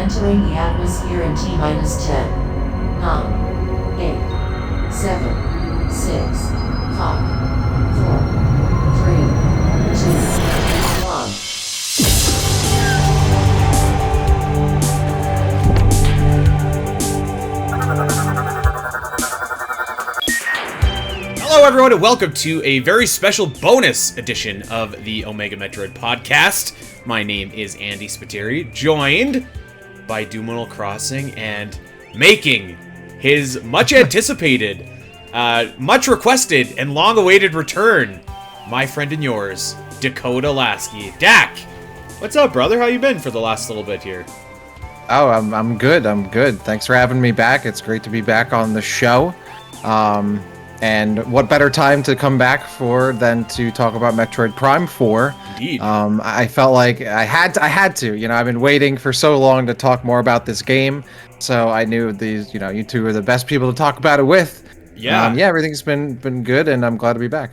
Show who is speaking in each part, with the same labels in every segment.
Speaker 1: Entering the atmosphere in T minus 10, 9, 8, 7, 6, 5, 4, 3, 2, 1.
Speaker 2: Hello everyone and welcome to a very special bonus edition of the Omega Metroid podcast. My name is Andy Spiteri, joined by Doom Crossing and making his much anticipated, much requested, and long awaited return, my friend and yours, Dakota Lasky. Dak, what's up, brother? How you been for the last little bit here?
Speaker 3: Oh, I'm good. Thanks for having me back. It's great to be back on the show. And what better time to come back for than to talk about Metroid Prime 4?
Speaker 2: Indeed.
Speaker 3: I felt like I had to. You know, I've been waiting for so long to talk more about this game, so I knew these. You know, you two are the best people to talk about it with.
Speaker 2: Yeah.
Speaker 3: Everything's been good, and I'm glad to be back.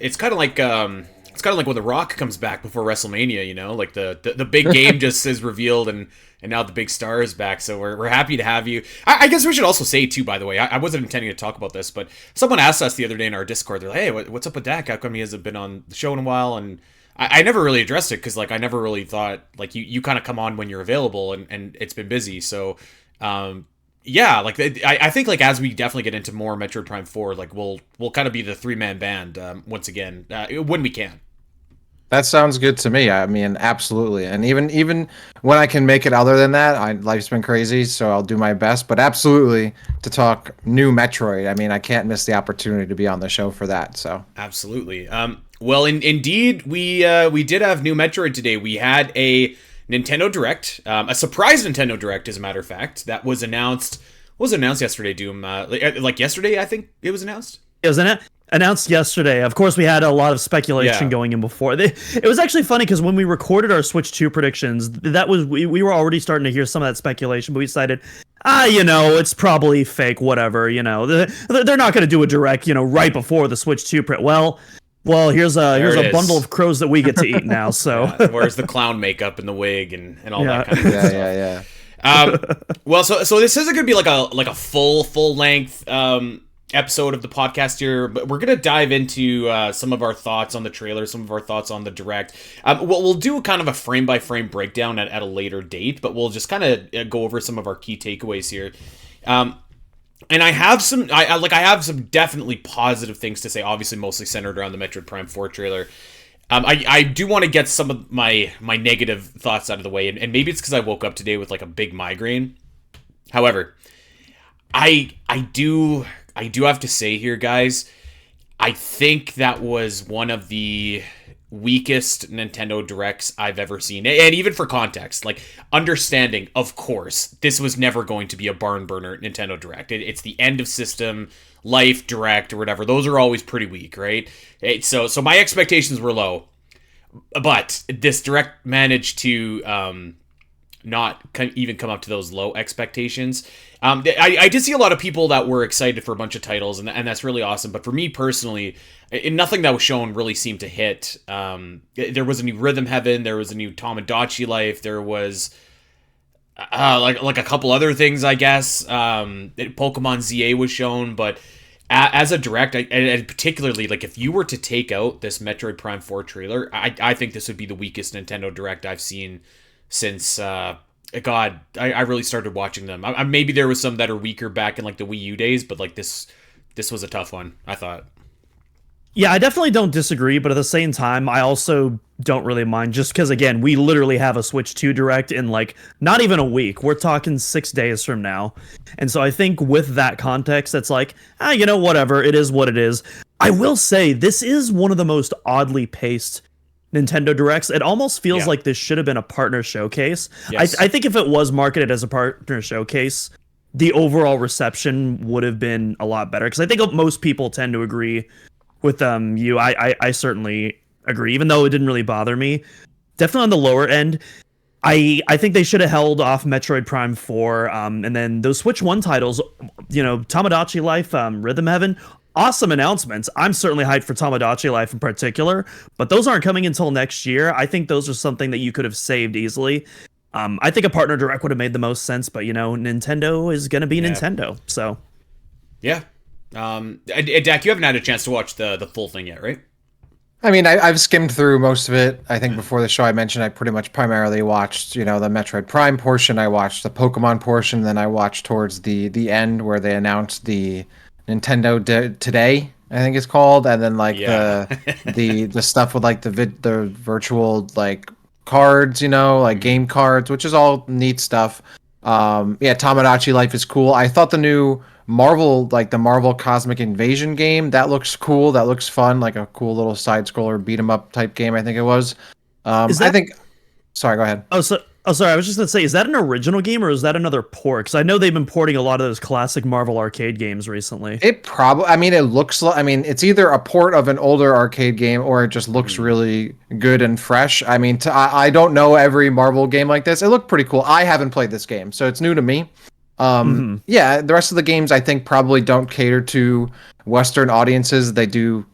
Speaker 2: It's kind of like when The Rock comes back before WrestleMania. You know, like the big game just is revealed and now the big star is back, so we're happy to have you. I guess we should also say, too, by the way, I wasn't intending to talk about this, but someone asked us the other day in our Discord, they're like, hey, what's up with Dak? How come he hasn't been on the show in a while? And I never really addressed it, because, like, I never really thought, like, you kind of come on when you're available, and it's been busy, so, yeah, like, I think, like, as we definitely get into more Metroid Prime 4, like, we'll kind of be the three-man band, once again, when we can.
Speaker 3: That sounds good to me. I mean, absolutely. And even when I can make it other than that, life's been crazy, so I'll do my best. But absolutely, to talk new Metroid, I mean, I can't miss the opportunity to be on the show for that. So
Speaker 2: absolutely. Well, indeed, we did have new Metroid today. We had a Nintendo Direct, a surprise Nintendo Direct, as a matter of fact, that was announced. What was announced yesterday, Doom? Like yesterday, I think it was announced.
Speaker 4: It was announced yesterday. Of course, we had a lot of speculation going in before. It was actually funny because when we recorded our Switch 2 predictions, we were already starting to hear some of that speculation, but we decided, it's probably fake, whatever, they're not going to do a direct, right before the Switch 2 Well, here's a bundle of crows that we get to eat now. So
Speaker 2: where's the clown makeup and the wig and all that kind of stuff. Well, so this isn't going to be like a full length episode of the podcast here, but we're gonna dive into some of our thoughts on the trailer, some of our thoughts on the direct. We'll do kind of a frame by frame breakdown at a later date, but we'll just kind of go over some of our key takeaways here. And I have some definitely positive things to say, obviously mostly centered around the Metroid Prime 4 trailer. I do want to get some of my negative thoughts out of the way, and maybe it's because I woke up today with like a big migraine. However, I do have to say here, guys, I think that was one of the weakest Nintendo Directs I've ever seen. And even for context, like, understanding, of course, this was never going to be a barn burner Nintendo Direct. It's the end of system, life Direct, or whatever. Those are always pretty weak, right? So my expectations were low. But this Direct managed to not even come up to those low expectations. I did see a lot of people that were excited for a bunch of titles, and that's really awesome. But for me personally, nothing that was shown really seemed to hit. There was a new Rhythm Heaven, there was a new Tamagotchi Life, there was like a couple other things, I guess. Pokemon ZA was shown, but as a direct, and particularly like if you were to take out this Metroid Prime 4 trailer, I think this would be the weakest Nintendo Direct I've seen since I really started watching them. Maybe there was some that are weaker back in like the Wii U days, but like this was a tough one, I thought.
Speaker 4: Yeah, I definitely don't disagree, but at the same time, I also don't really mind, just because, again, we literally have a Switch 2 Direct in like not even a week. We're talking 6 days from now. And so I think with that context, it's like, whatever, it is what it is. I will say this is one of the most oddly paced Nintendo Directs. It almost feels like this should have been a partner showcase. Yes. I think if it was marketed as a partner showcase, the overall reception would have been a lot better. Because I think most people tend to agree with you. I certainly agree, even though it didn't really bother me. Definitely on the lower end. I think they should have held off Metroid Prime 4, and then those Switch 1 titles, Tamagotchi Life, Rhythm Heaven, awesome announcements. I'm certainly hyped for Tamagotchi Life in particular, but those aren't coming until next year. I think those are something that you could have saved easily. I think a partner direct would have made the most sense, but Nintendo is gonna be Nintendo, so
Speaker 2: yeah. Dak, you haven't had a chance to watch the full thing yet, right?
Speaker 3: I mean, I've skimmed through most of it. I think before the show I mentioned I pretty much primarily watched, the Metroid Prime portion. I watched the Pokemon portion. Then I watched towards the end where they announced the Nintendo Today, I think it's called. And then like the stuff with like the virtual like cards, like game cards, which is all neat stuff. Tamagotchi Life is cool. I thought the new Marvel, like the Marvel Cosmic Invasion game, that looks cool. That looks fun, like a cool little side scroller beat 'em up type game. I think it was. Sorry, go ahead.
Speaker 4: Sorry. I was just gonna say, is that an original game or is that another port? Because I know they've been porting a lot of those classic Marvel arcade games recently.
Speaker 3: It looks like. I mean, it's either a port of an older arcade game or it just looks really good and fresh. I mean, I don't know every Marvel game like this. It looked pretty cool. I haven't played this game, so it's new to me. The rest of the games I think probably don't cater to Western audiences. They do,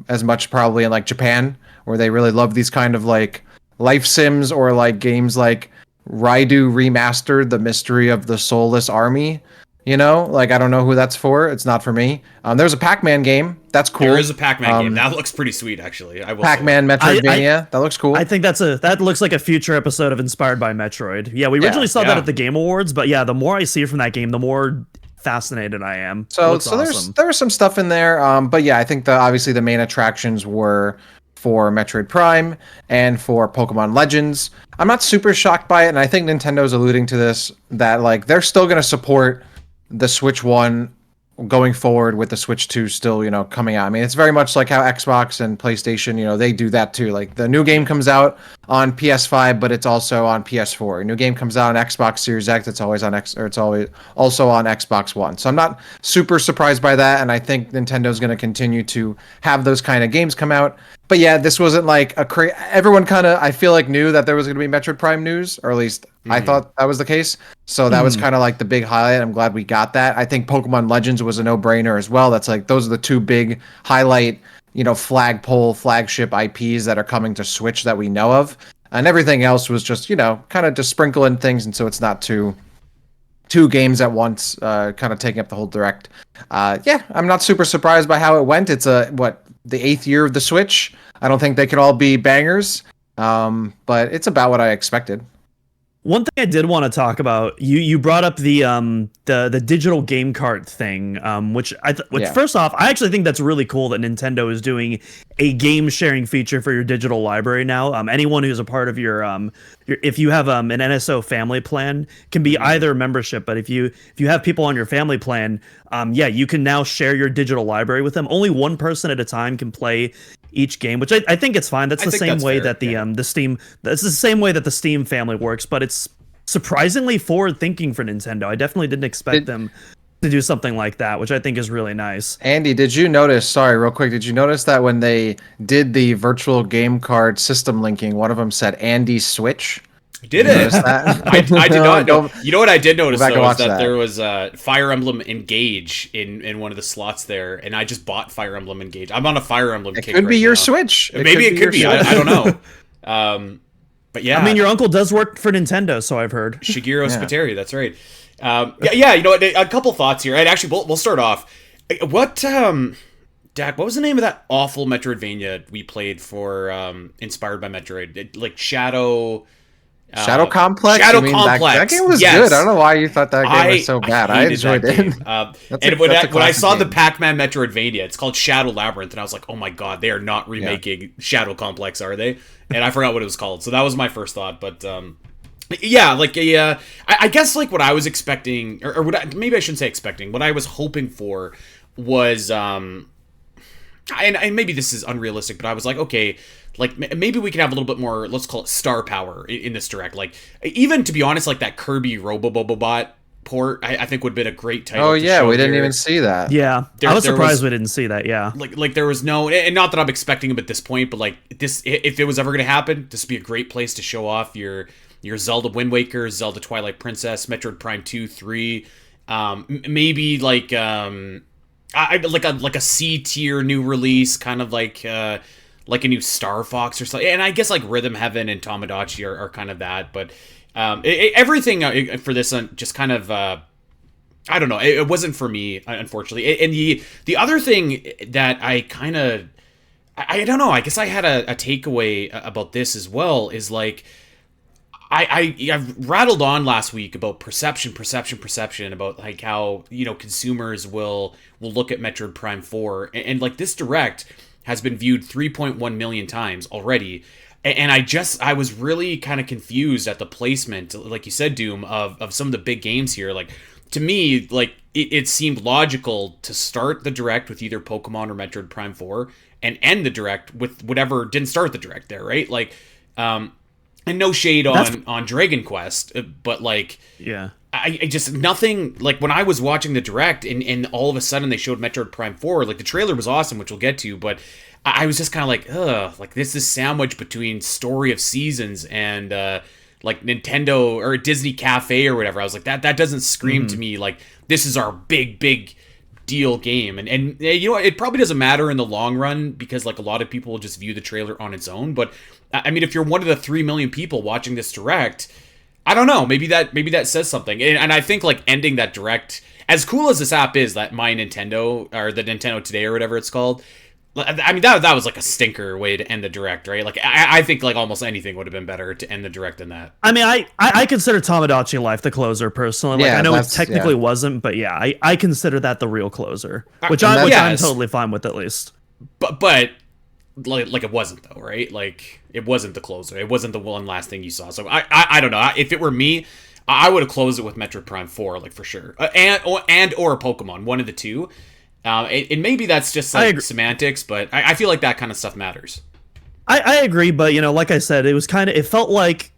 Speaker 3: as much probably in like Japan, where they really love these kind of like life sims or like games like Raidu Remastered, The Mystery of the Soulless Army. Like I don't know who that's for. It's not for me. There's a Pac-Man game. That's cool.
Speaker 2: There is a Pac-Man game. That looks pretty sweet, actually. I will
Speaker 3: Pac-Man Metroidvania. That looks cool.
Speaker 4: I think that looks like a future episode of Inspired by Metroid. Yeah, we originally saw that at the Game Awards, but the more I see from that game, the more fascinated I am.
Speaker 3: So there was some stuff in there. But I think obviously the main attractions were for Metroid Prime and for Pokemon Legends. I'm not super shocked by it, and I think Nintendo's alluding to this, that like they're still going to support the Switch 1 going forward with the Switch 2 still, coming out. I mean, it's very much like how Xbox and PlayStation, they do that too. Like the new game comes out on PS5, but it's also on PS4. A new game comes out on Xbox Series X, it's always on it's always also on Xbox One. So I'm not super surprised by that, and I think Nintendo's going to continue to have those kind of games come out. But this wasn't like everyone kind of, I feel like, knew that there was going to be Metroid Prime news, or at least I thought that was the case. So that was kind of like the big highlight. I'm glad we got that. I think Pokemon Legends was a no-brainer as well. That's like, those are the two big highlight, flagship IPs that are coming to Switch that we know of. And everything else was just, kind of just sprinkle in things. And so it's not two games at once, kind of taking up the whole direct. I'm not super surprised by how it went. It's the 8th year of the Switch. I don't think they could all be bangers, but it's about what I expected.
Speaker 4: One thing I did want to talk about, you brought up the digital game cart thing, which first off, I actually think that's really cool that Nintendo is doing a game sharing feature for your digital library now. Anyone who's a part of your if you have an NSO family plan, can be either membership, but if you have people on your family plan, you can now share your digital library with them. Only one person at a time can play each game, which I think it's fine. That's the same way that the Steam, that's the same way that the Steam family works, but it's surprisingly forward thinking for Nintendo. I definitely didn't expect them to do something like that, which I think is really nice.
Speaker 3: Andy, did you notice, real quick, did you notice that when they did the virtual game card system linking, one of them said Andy Switch?
Speaker 2: Did it? I did not know. You know what I did notice though is that there was Fire Emblem Engage in one of the slots there, and I just bought Fire Emblem Engage. I'm on a Fire Emblem kick.
Speaker 3: It could be your Switch.
Speaker 2: Maybe it could be. I don't know. But yeah,
Speaker 4: I mean, your uncle does work for Nintendo, so I've heard.
Speaker 2: Shigeru Spiteri, that's right. A couple thoughts here. Right, actually, we'll start off. Dak, what was the name of that awful Metroidvania we played for Inspired by Metroid? Shadow
Speaker 3: Complex?
Speaker 2: Shadow Complex.
Speaker 3: That game was good. I don't know why you thought that game was so bad. I enjoyed it.
Speaker 2: When I saw the Pac-Man Metroidvania, it's called Shadow Labyrinth, and I was like, oh my god, they are not remaking Shadow Complex, are they? And I forgot what it was called. So that was my first thought. But I guess like what I was expecting, or maybe I shouldn't say expecting, what I was hoping for was, and maybe this is unrealistic, but I was like, okay, like maybe we can have a little bit more, let's call it star power in this direct. Like even to be honest, like that Kirby Robobobot port, I think would have been a great title.
Speaker 3: Oh yeah, we didn't even see that.
Speaker 4: Yeah, I was surprised we didn't see that. Yeah,
Speaker 2: like there was no, and not that I'm expecting him at this point, but like this, if it was ever going to happen, this would be a great place to show off your Zelda Wind Waker, Zelda Twilight Princess, Metroid Prime 2, 3, maybe like like a C tier new release, kind of like a new Star Fox or something. And I guess like Rhythm Heaven and Tamagotchi are kind of that, but Everything for this just kind of I don't know. It wasn't for me, unfortunately. And the other thing that I kind of I don't know. I guess I had a takeaway about this as well. Is like I've rattled on last week about perception about like how consumers will look at Metroid Prime 4 and like this direct has been viewed 3.1 million times already. And I was really kind of confused at the placement, like you said, Doom, of some of the big games here. Like, to me, like, it seemed logical to start the direct with either Pokemon or Metroid Prime 4 and end the direct with whatever didn't start the direct there, right? Like, and no shade on Dragon Quest, but like,
Speaker 4: yeah.
Speaker 2: I just, nothing, like, when I was watching the direct and all of a sudden they showed Metroid Prime 4, like, the trailer was awesome, which we'll get to, but I was just kind of like, ugh, like, this is sandwiched between Story of Seasons and, like, Nintendo or Disney Cafe or whatever. I was like, that doesn't scream to me like, this is our big deal game. And you know what, it probably doesn't matter in the long run because, like, a lot of people will just view the trailer on its own, but, I mean, if you're one of the 3 million people watching this direct, I don't know, maybe that says something. And I think, like, ending that direct, as cool as this app is, that My Nintendo, or the Nintendo Today or whatever it's called, I mean, that was like a stinker way to end the direct, right? Like, I think like almost anything would have been better to end the direct than that.
Speaker 4: I mean, I consider Tamagotchi Life the closer personally. Like,
Speaker 3: Yeah,
Speaker 4: I know it
Speaker 3: that's-
Speaker 4: technically
Speaker 3: yeah.
Speaker 4: wasn't, but yeah, I consider that the real closer, which I'm
Speaker 2: yes.
Speaker 4: totally fine with at least.
Speaker 2: But like it wasn't though, right? Like, it wasn't the closer. It wasn't the one last thing you saw. So I don't know. If it were me, I would have closed it with Metroid Prime 4, like, for sure, and or Pokemon, one of the two. And maybe that's just like semantics, but I feel like that kind of stuff matters.
Speaker 4: I agree, but like I said, it felt like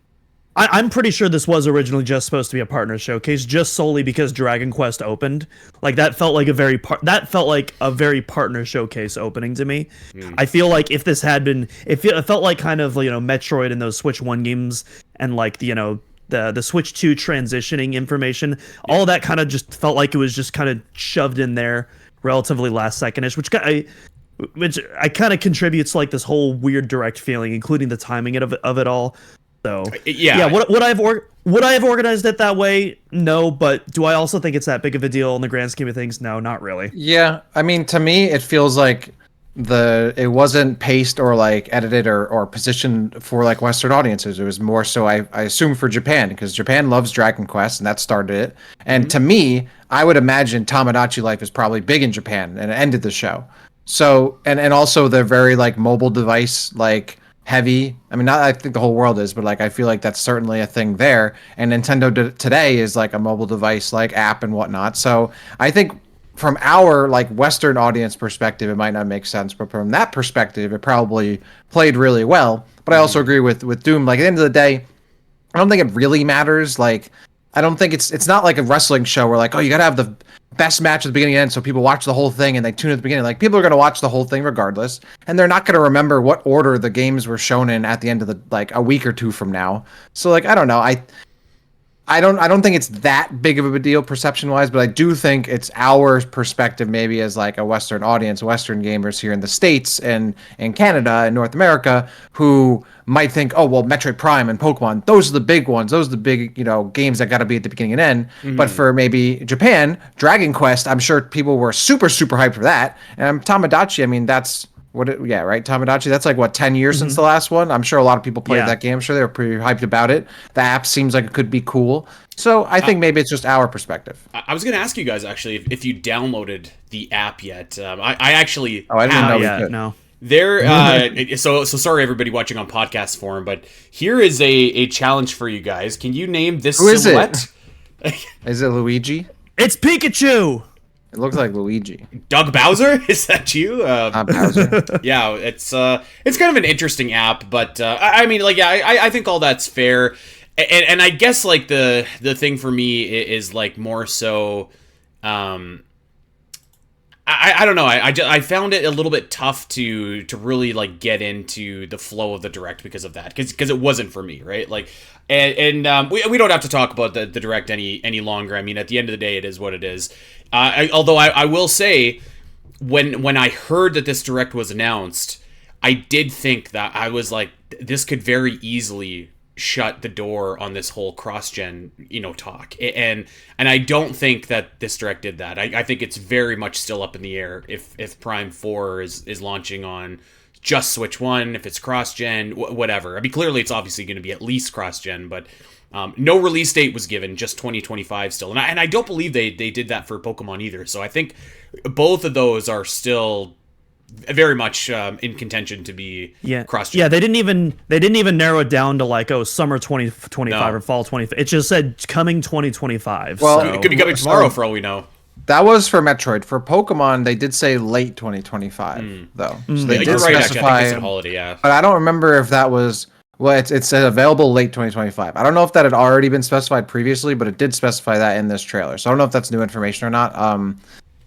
Speaker 4: I'm pretty sure this was originally just supposed to be a partner showcase, just solely because Dragon Quest opened. Like, that felt like a very partner showcase opening to me. I feel like if this had been, it felt like kind of Metroid and those Switch 1 games and like the Switch 2 transitioning information, all that kind of just felt like it was just kind of shoved in there relatively last second-ish, which I kind of contributes to like this whole weird direct feeling, including the timing of it all. So yeah, would I have organized it that way? No, but do I also think it's that big of a deal in the grand scheme of things? No, not really.
Speaker 3: Yeah, I mean, to me, it feels like it wasn't paced or like edited or positioned for like Western audiences. It was more so, I assume, for Japan, because Japan loves Dragon Quest and that started it. And to me, I would imagine Tamagotchi Life is probably big in Japan and it ended the show. So, and also they're very like mobile device like heavy. I mean, not I think the whole world is, but like I feel like that's certainly a thing there. And Nintendo Today is like a mobile device like app and whatnot. So I think from our like Western audience perspective, it might not make sense, but from that perspective, it probably played really well. But I also agree with Doom. Like, at the end of the day, I don't think it really matters. Like, I don't think it's not like a wrestling show where like, oh, you gotta have the best match at the beginning and end, so people watch the whole thing and they tune at the beginning. Like, people are gonna watch the whole thing regardless, and they're not gonna remember what order the games were shown in at the end of the like a week or two from now. So like, I don't know. I don't think it's that big of a deal perception-wise, but I do think it's our perspective maybe as like a Western audience, Western gamers here in the States and in Canada and North America, who might think, oh, well, Metroid Prime and Pokemon, those are the big ones. Those are the big, games that got to be at the beginning and end. Mm-hmm. But for maybe Japan, Dragon Quest, I'm sure people were super, super hyped for that. And Tamagotchi, I mean, that's... right? Tamagotchi, that's like, 10 years since the last one? I'm sure a lot of people played that game. I'm sure they were pretty hyped about it. The app seems like it could be cool. So I think maybe it's just our perspective.
Speaker 2: I was going to ask you guys, actually, if you downloaded the app yet. I actually
Speaker 3: I didn't know
Speaker 4: we
Speaker 3: could.
Speaker 4: No.
Speaker 2: There, so sorry everybody watching on podcast form, but here is a challenge for you guys. Can you name this silhouette?
Speaker 3: Is it Luigi?
Speaker 4: It's Pikachu!
Speaker 3: It looks like Luigi.
Speaker 2: Doug Bowser? Is that you?
Speaker 3: Not Bowser.
Speaker 2: Yeah, it's kind of an interesting app, but I mean, like, yeah, I think all that's fair, and I guess like the thing for me is like more so, I don't know. I found it a little bit tough to really like get into the flow of the direct because of that, because it wasn't for me, right? Like, and we don't have to talk about the direct any longer. I mean, at the end of the day, it is what it is. Although I will say, when I heard that this direct was announced, I did think that I was like, this could very easily shut the door on this whole cross-gen, talk. And I don't think that this direct did that. I think it's very much still up in the air if Prime 4 is launching on just Switch 1, if it's cross-gen, whatever. I mean, clearly it's obviously going to be at least cross-gen, but no release date was given, just 2025 still. And I don't believe they did that for Pokemon either. So I think both of those are still very much in contention to be cross-gen.
Speaker 4: Yeah, they didn't even narrow it down to like, summer 2025 or fall 2025. It just said coming 2025.
Speaker 3: Well,
Speaker 2: it could be coming tomorrow for all we know.
Speaker 3: That was for Metroid. For Pokemon, they did say late 2025, though. So they did
Speaker 2: specify.
Speaker 3: Actually,
Speaker 2: I think it's a holiday, yeah.
Speaker 3: But I don't remember if that was... Well, it said available late 2025. I don't know if that had already been specified previously, but it did specify that in this trailer. So I don't know if that's new information or not.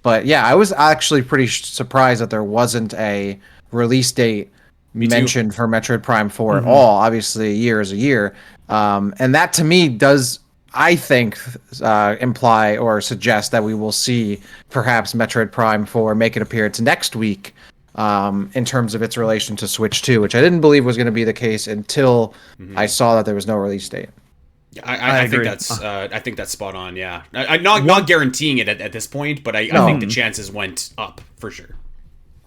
Speaker 3: But yeah, I was actually pretty surprised that there wasn't a release date mentioned for Metroid Prime 4 at all. Obviously, a year is a year. And that to me does... I think imply or suggest that we will see perhaps Metroid Prime 4 make an appearance next week in terms of its relation to Switch 2, which I didn't believe was going to be the case until I saw that there was no release date.
Speaker 2: I think that's spot on. Yeah, I'm not guaranteeing it at this point, but I think the chances went up for sure.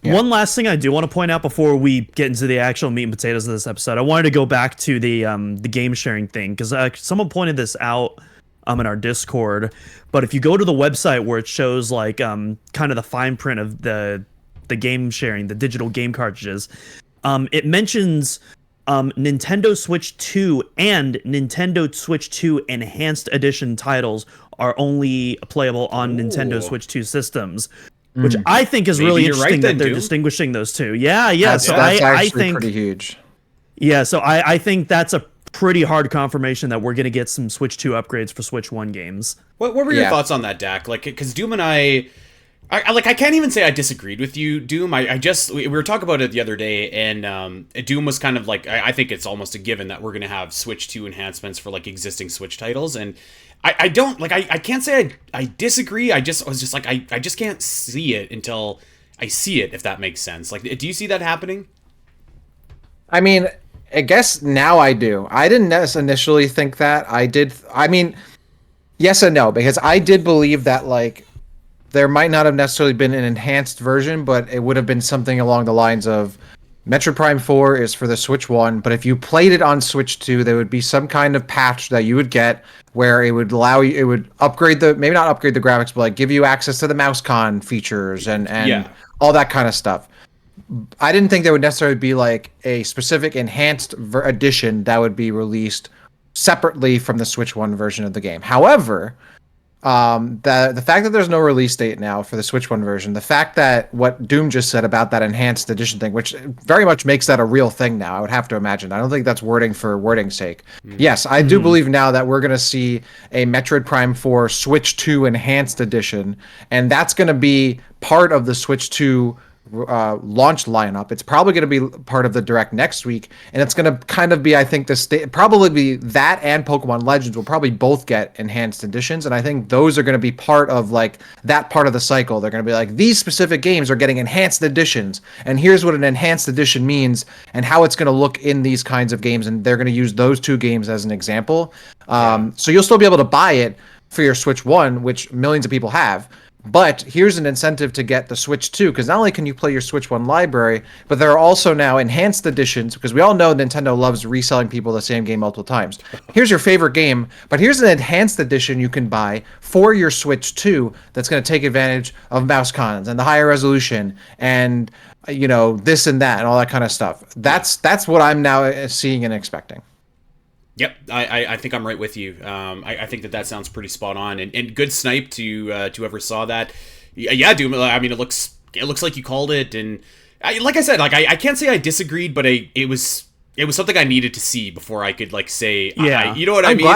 Speaker 4: Yeah. One last thing I do want to point out before we get into the actual meat and potatoes of this episode, I wanted to go back to the game sharing thing, because someone pointed this out in our Discord. But if you go to the website where it shows like kind of the fine print of the game sharing, the digital game cartridges, it mentions Nintendo Switch 2 and Nintendo Switch 2 Enhanced Edition titles are only playable on Nintendo Switch 2 systems. Which I think is really interesting that they're distinguishing those two. Yeah.
Speaker 3: That's I think pretty huge.
Speaker 4: Yeah, so I think that's a pretty hard confirmation that we're going to get some Switch 2 upgrades for Switch 1 games.
Speaker 2: What were your thoughts on that, Dak? Like, because Doom and I can't even say I disagreed with you, Doom. We were talking about it the other day, and Doom was kind of like, I think it's almost a given that we're going to have Switch 2 enhancements for like existing Switch titles, and I don't like. I can't say I disagree. I was just like I just can't see it until I see it. If that makes sense. Like, do you see that happening?
Speaker 3: I mean, I guess now I do. I didn't initially think that. I did. I mean, yes and no, because I did believe that like there might not have necessarily been an enhanced version, but it would have been something along the lines of Metroid Prime 4 is for the Switch 1, but if you played it on Switch 2, there would be some kind of patch that you would get where it would allow you, it would upgrade maybe not upgrade the graphics, but like give you access to the MouseCon features and all that kind of stuff. I didn't think there would necessarily be like a specific enhanced edition that would be released separately from the Switch 1 version of the game. However, the fact that there's no release date now for the Switch 1 version, the fact that what Doom just said about that enhanced edition thing, which very much makes that a real thing now, I would have to imagine. I don't think that's wording for wording's sake. Yes, I do believe now that we're going to see a Metroid Prime 4 Switch 2 enhanced edition, and that's going to be part of the Switch 2 launch lineup. It's probably going to be part of the direct next week, and it's going to kind of be, I think, probably be that and Pokemon Legends will probably both get enhanced editions, and I think those are going to be part of like that part of the cycle. They're going to be like, these specific games are getting enhanced editions, and here's what an enhanced edition means and how it's going to look in these kinds of games, and they're going to use those two games as an example. So you'll still be able to buy it for your Switch 1, which millions of people have. But here's an incentive to get the Switch 2, because not only can you play your Switch 1 library, but there are also now enhanced editions, because we all know Nintendo loves reselling people the same game multiple times. Here's your favorite game, but here's an enhanced edition you can buy for your Switch 2 that's going to take advantage of mouse cons and the higher resolution and, you know, this and that and all that kind of stuff. That's what I'm now seeing and expecting.
Speaker 2: Yep, I think I'm right with you. I think that sounds pretty spot on, and good snipe to whoever saw that. Yeah, Doom. I mean, it looks like you called it, and like I said, like I can't say I disagreed, but it was something I needed to see before I could like say, you know what I mean?
Speaker 3: I'm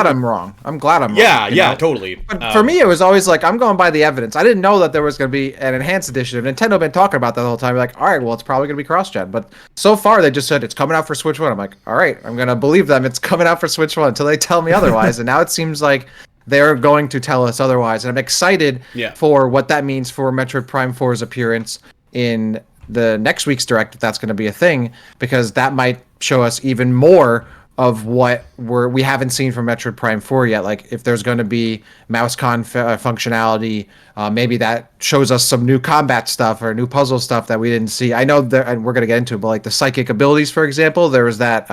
Speaker 3: glad I'm wrong.
Speaker 2: Yeah, totally.
Speaker 3: But for me, it was always like, I'm going by the evidence. I didn't know that there was going to be an enhanced edition. If Nintendo had been talking about that the whole time, like, all right, well, it's probably going to be cross-gen. But so far, they just said it's coming out for Switch 1. I'm like, all right, I'm going to believe them. It's coming out for Switch 1 until they tell me otherwise. And now it seems like they're going to tell us otherwise. And I'm excited for what that means for Metroid Prime 4's appearance in the next week's Direct, if that's going to be a thing, because that might show us even more of what we haven't seen from Metroid Prime 4 yet. Like if there's going to be mouse functionality, maybe that shows us some new combat stuff or new puzzle stuff that we didn't see. I know that, and we're going to get into it, but like the psychic abilities, for example, there was that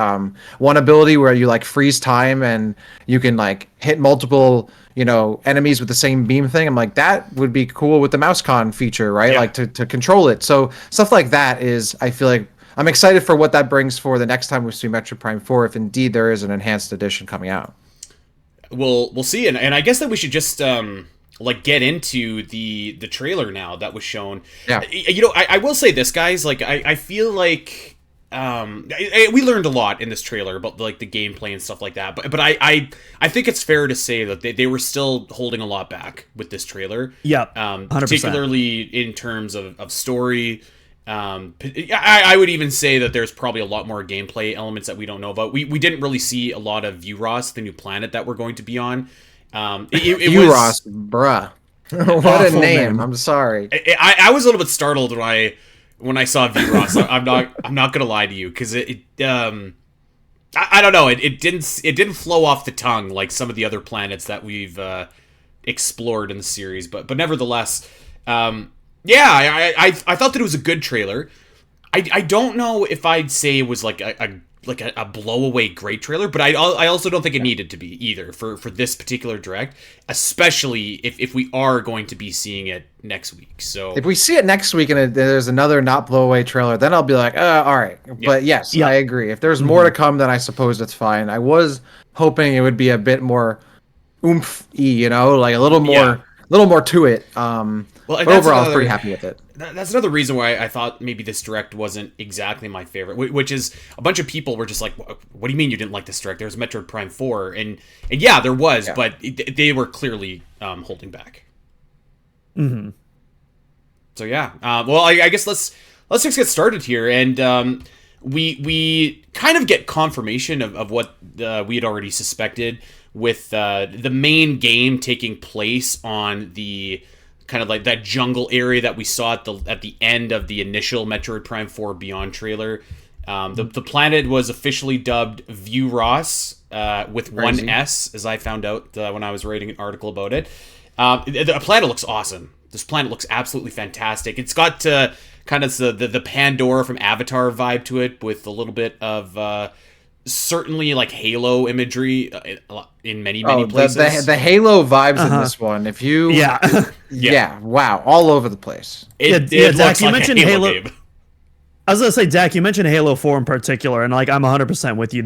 Speaker 3: one ability where you like freeze time and you can like hit multiple enemies with the same beam thing. I'm like, that would be cool with the mouse feature, right? Like to control it. So stuff like that is, I feel like, I'm excited for what that brings for the next time we see Metroid Prime 4, if indeed there is an enhanced edition coming out.
Speaker 2: We'll see, and I guess that we should just get into the trailer now that was shown.
Speaker 3: Yeah.
Speaker 2: I will say this, guys. Like I feel like we learned a lot in this trailer about like the gameplay and stuff like that. But I think it's fair to say that they were still holding a lot back with this trailer.
Speaker 4: Yeah. 100%.
Speaker 2: Particularly in terms of story. I would even say that there's probably a lot more gameplay elements that we don't know about. We didn't really see a lot of Viewros, the new planet that we're going to be on.
Speaker 3: Viewros, bruh. What a name. I'm sorry.
Speaker 2: I was a little bit startled when I saw Viewros. I'm not gonna lie to you, because I don't know, it didn't flow off the tongue like some of the other planets that we've explored in the series, but nevertheless, I thought that it was a good trailer. I don't know if I'd say it was like a blow-away great trailer, but I also don't think it needed to be either for this particular direct, especially if we are going to be seeing it next week. So
Speaker 3: if we see it next week and there's another not blow-away trailer, then I'll be like, all right. But yes, I agree. If there's more to come, then I suppose that's fine. I was hoping it would be a bit more oomph-y, like a little more to it. But overall, I was pretty happy with it.
Speaker 2: That's another reason why I thought maybe this direct wasn't exactly my favorite, which is a bunch of people were just like, what do you mean you didn't like this direct? There was Metroid Prime 4, and yeah, there was, but they were clearly holding back.
Speaker 4: Mm-hmm.
Speaker 2: So yeah, well, I guess let's just get started here, and we kind of get confirmation of what we had already suspected with the main game taking place on the kind of like that jungle area that we saw at the end of the initial Metroid Prime 4 Beyond trailer. The planet was officially dubbed Viewros with one S, as I found out when I was writing an article about it. The planet looks awesome. This planet looks absolutely fantastic. It's got kind of the Pandora from Avatar vibe to it, with a little bit of certainly like Halo imagery in many places.
Speaker 3: The Halo vibes in this one. If you wow, all over the place.
Speaker 2: It
Speaker 4: Dak,
Speaker 2: looks
Speaker 4: you
Speaker 2: like
Speaker 4: mentioned
Speaker 2: a Halo
Speaker 4: Halo.
Speaker 2: game.
Speaker 4: I was gonna say, Dak, you mentioned Halo 4 in particular, and like I'm 100% with you. It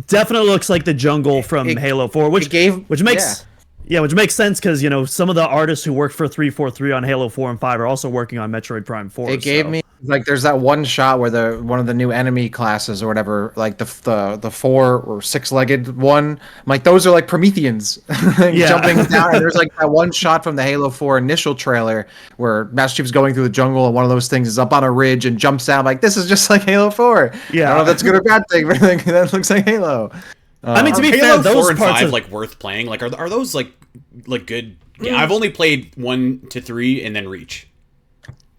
Speaker 4: definitely looks like the jungle from Halo 4, which makes sense, because some of the artists who worked for 343 on Halo 4 and 5 are also working on Metroid Prime 4.
Speaker 3: It gave me like, there's that one shot where one of the new enemy classes or whatever, like the 4 or 6-legged one, I'm like, those are like Prometheans jumping down. And there's like that one shot from the Halo 4 initial trailer where Master Chief's going through the jungle and one of those things is up on a ridge and jumps down. Like, this is just like Halo 4. Yeah, I don't know if that's a good or bad thing, but that looks like Halo.
Speaker 4: I mean, to be
Speaker 2: Halo
Speaker 4: fair,
Speaker 2: 4 and 5 like worth playing? Like, are those like good? Yeah, I've only played 1 to 3 and then Reach.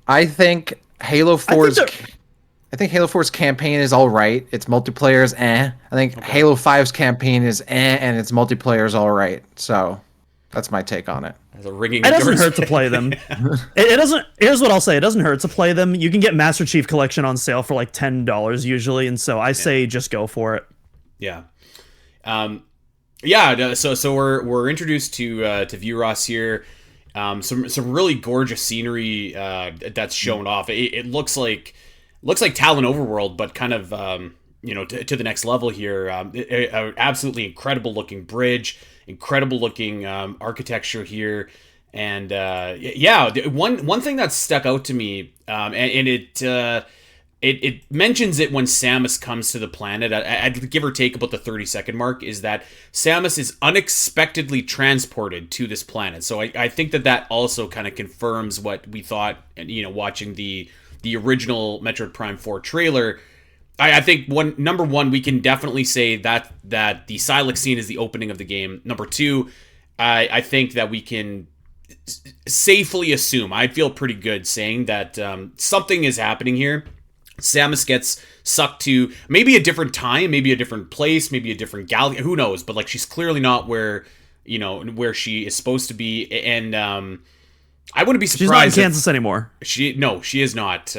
Speaker 3: I think Halo 4's Halo 4's campaign is all right. Its multiplayer is I think Halo 5's campaign is and its multiplayer is all right. So that's my take on it.
Speaker 4: It doesn't hurt to play them. It doesn't. Here's what I'll say: it doesn't hurt to play them. You can get Master Chief Collection on sale for like $10 usually, and so I say just go for it.
Speaker 2: Yeah. So we're introduced to Viewros here. Some really gorgeous scenery that's shown off. It looks like Talon Overworld, but kind of to the next level here. Absolutely incredible looking bridge, incredible looking architecture here, and one thing that stuck out to me, and it mentions it when Samus comes to the planet. I'd give or take about the 30-second mark, is that Samus is unexpectedly transported to this planet. So I think that also kind of confirms what we thought, watching the original Metroid Prime 4 trailer. I think number one, we can definitely say that the Silex scene is the opening of the game. Number two, I think that we can safely assume, I feel pretty good saying that something is happening here Samus gets sucked to maybe a different time, maybe a different place, maybe a different galaxy. Who knows? But like, she's clearly not where she is supposed to be. And I wouldn't be surprised.
Speaker 4: She's not in Kansas anymore.
Speaker 2: She is not.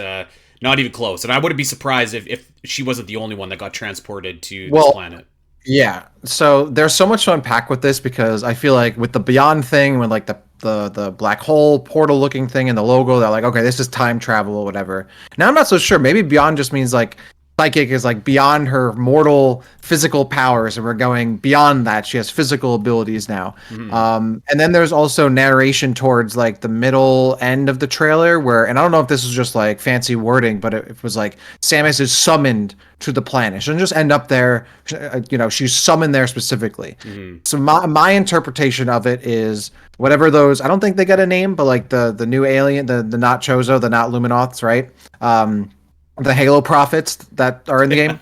Speaker 2: Not even close. And I wouldn't be surprised if she wasn't the only one that got transported to this planet.
Speaker 3: Yeah. So there's so much to unpack with this, because I feel like with the Beyond thing, when like the black hole portal looking thing and the logo, they're like, okay, this is time travel or whatever. Now I'm not so sure. Maybe Beyond just means like psychic is like beyond her mortal physical powers, and we're going beyond that. She has physical abilities now. And then there's also narration towards like the middle end of the trailer where, and I don't know if this is just like fancy wording, but it was like Samus is summoned to the planet. She doesn't just end up there, she's summoned there specifically. So my interpretation of it is whatever those, I don't think they got a name, but like the new alien, the not Chozo, the not Luminoths, right? The Halo prophets that are in the game,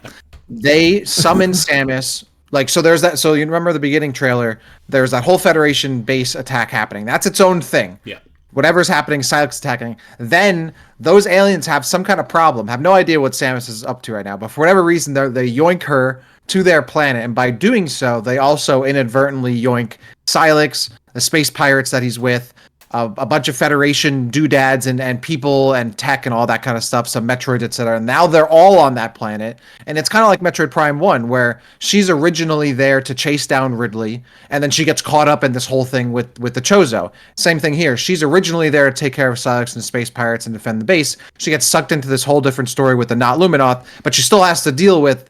Speaker 3: they summon Samus. Like, so there's that. So you remember the beginning trailer, there's that whole Federation base attack happening. That's its own thing.
Speaker 2: Yeah.
Speaker 3: Whatever's happening, Silex attacking. Then those aliens have some kind of problem. Have no idea what Samus is up to right now. But for whatever reason, they yoink her to their planet. And by doing so, they also inadvertently yoink Silex, the space pirates that he's with, a bunch of Federation doodads and people and tech and all that kind of stuff, some Metroid, etc. And now they're all on that planet. And it's kind of like Metroid Prime 1, where she's originally there to chase down Ridley, and then she gets caught up in this whole thing with the Chozo. Same thing here. She's originally there to take care of Silex and the space pirates and defend the base. She gets sucked into this whole different story with the not Luminoth, but she still has to deal with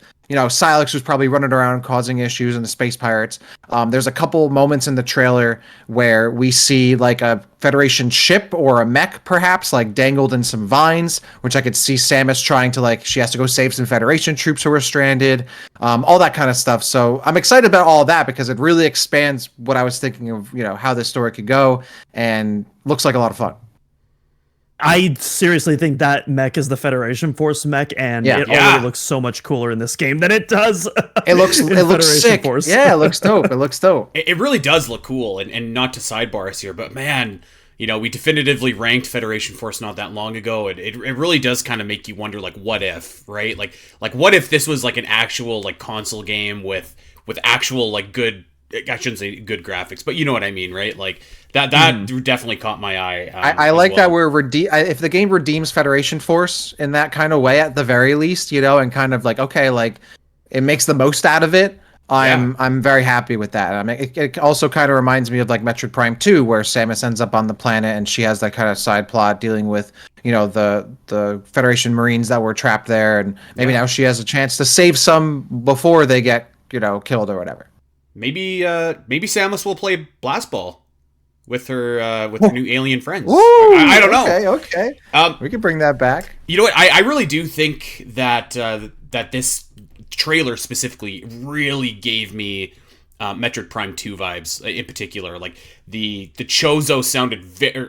Speaker 3: Silex, who's probably running around causing issues, and the space pirates. There's a couple moments in the trailer where we see like a Federation ship or a mech, perhaps, like dangled in some vines, which I could see Samus trying to, like, she has to go save some Federation troops who are stranded, all that kind of stuff. So I'm excited about all that because it really expands what I was thinking of, how this story could go, and looks like a lot of fun.
Speaker 4: I seriously think that mech is the Federation Force mech, and it already looks so much cooler in this game than it does.
Speaker 3: It looks sick. Force. Yeah, it looks dope. It looks dope.
Speaker 2: It really does look cool, and not to sidebar us here, but man, we definitively ranked Federation Force not that long ago. It really does kind of make you wonder, like, what if, right? Like what if this was like an actual like console game with actual like good. I shouldn't say good graphics, but you know what I mean, right? Like that definitely caught my eye.
Speaker 3: I like that we're if the game redeems Federation Force in that kind of way, at the very least, and kind of like, okay, like it makes the most out of it. I'm very happy with that. I mean, it also kind of reminds me of like Metroid Prime 2, where Samus ends up on the planet and she has that kind of side plot dealing with the Federation Marines that were trapped there, and maybe now she has a chance to save some before they get killed or whatever.
Speaker 2: Maybe Samus will play Blast Ball with her new alien friends.
Speaker 3: Ooh,
Speaker 2: I don't know.
Speaker 3: Okay. We can bring that back.
Speaker 2: You know what? I really do think that that this trailer specifically really gave me Metroid Prime 2 vibes in particular. Like the Chozo sounded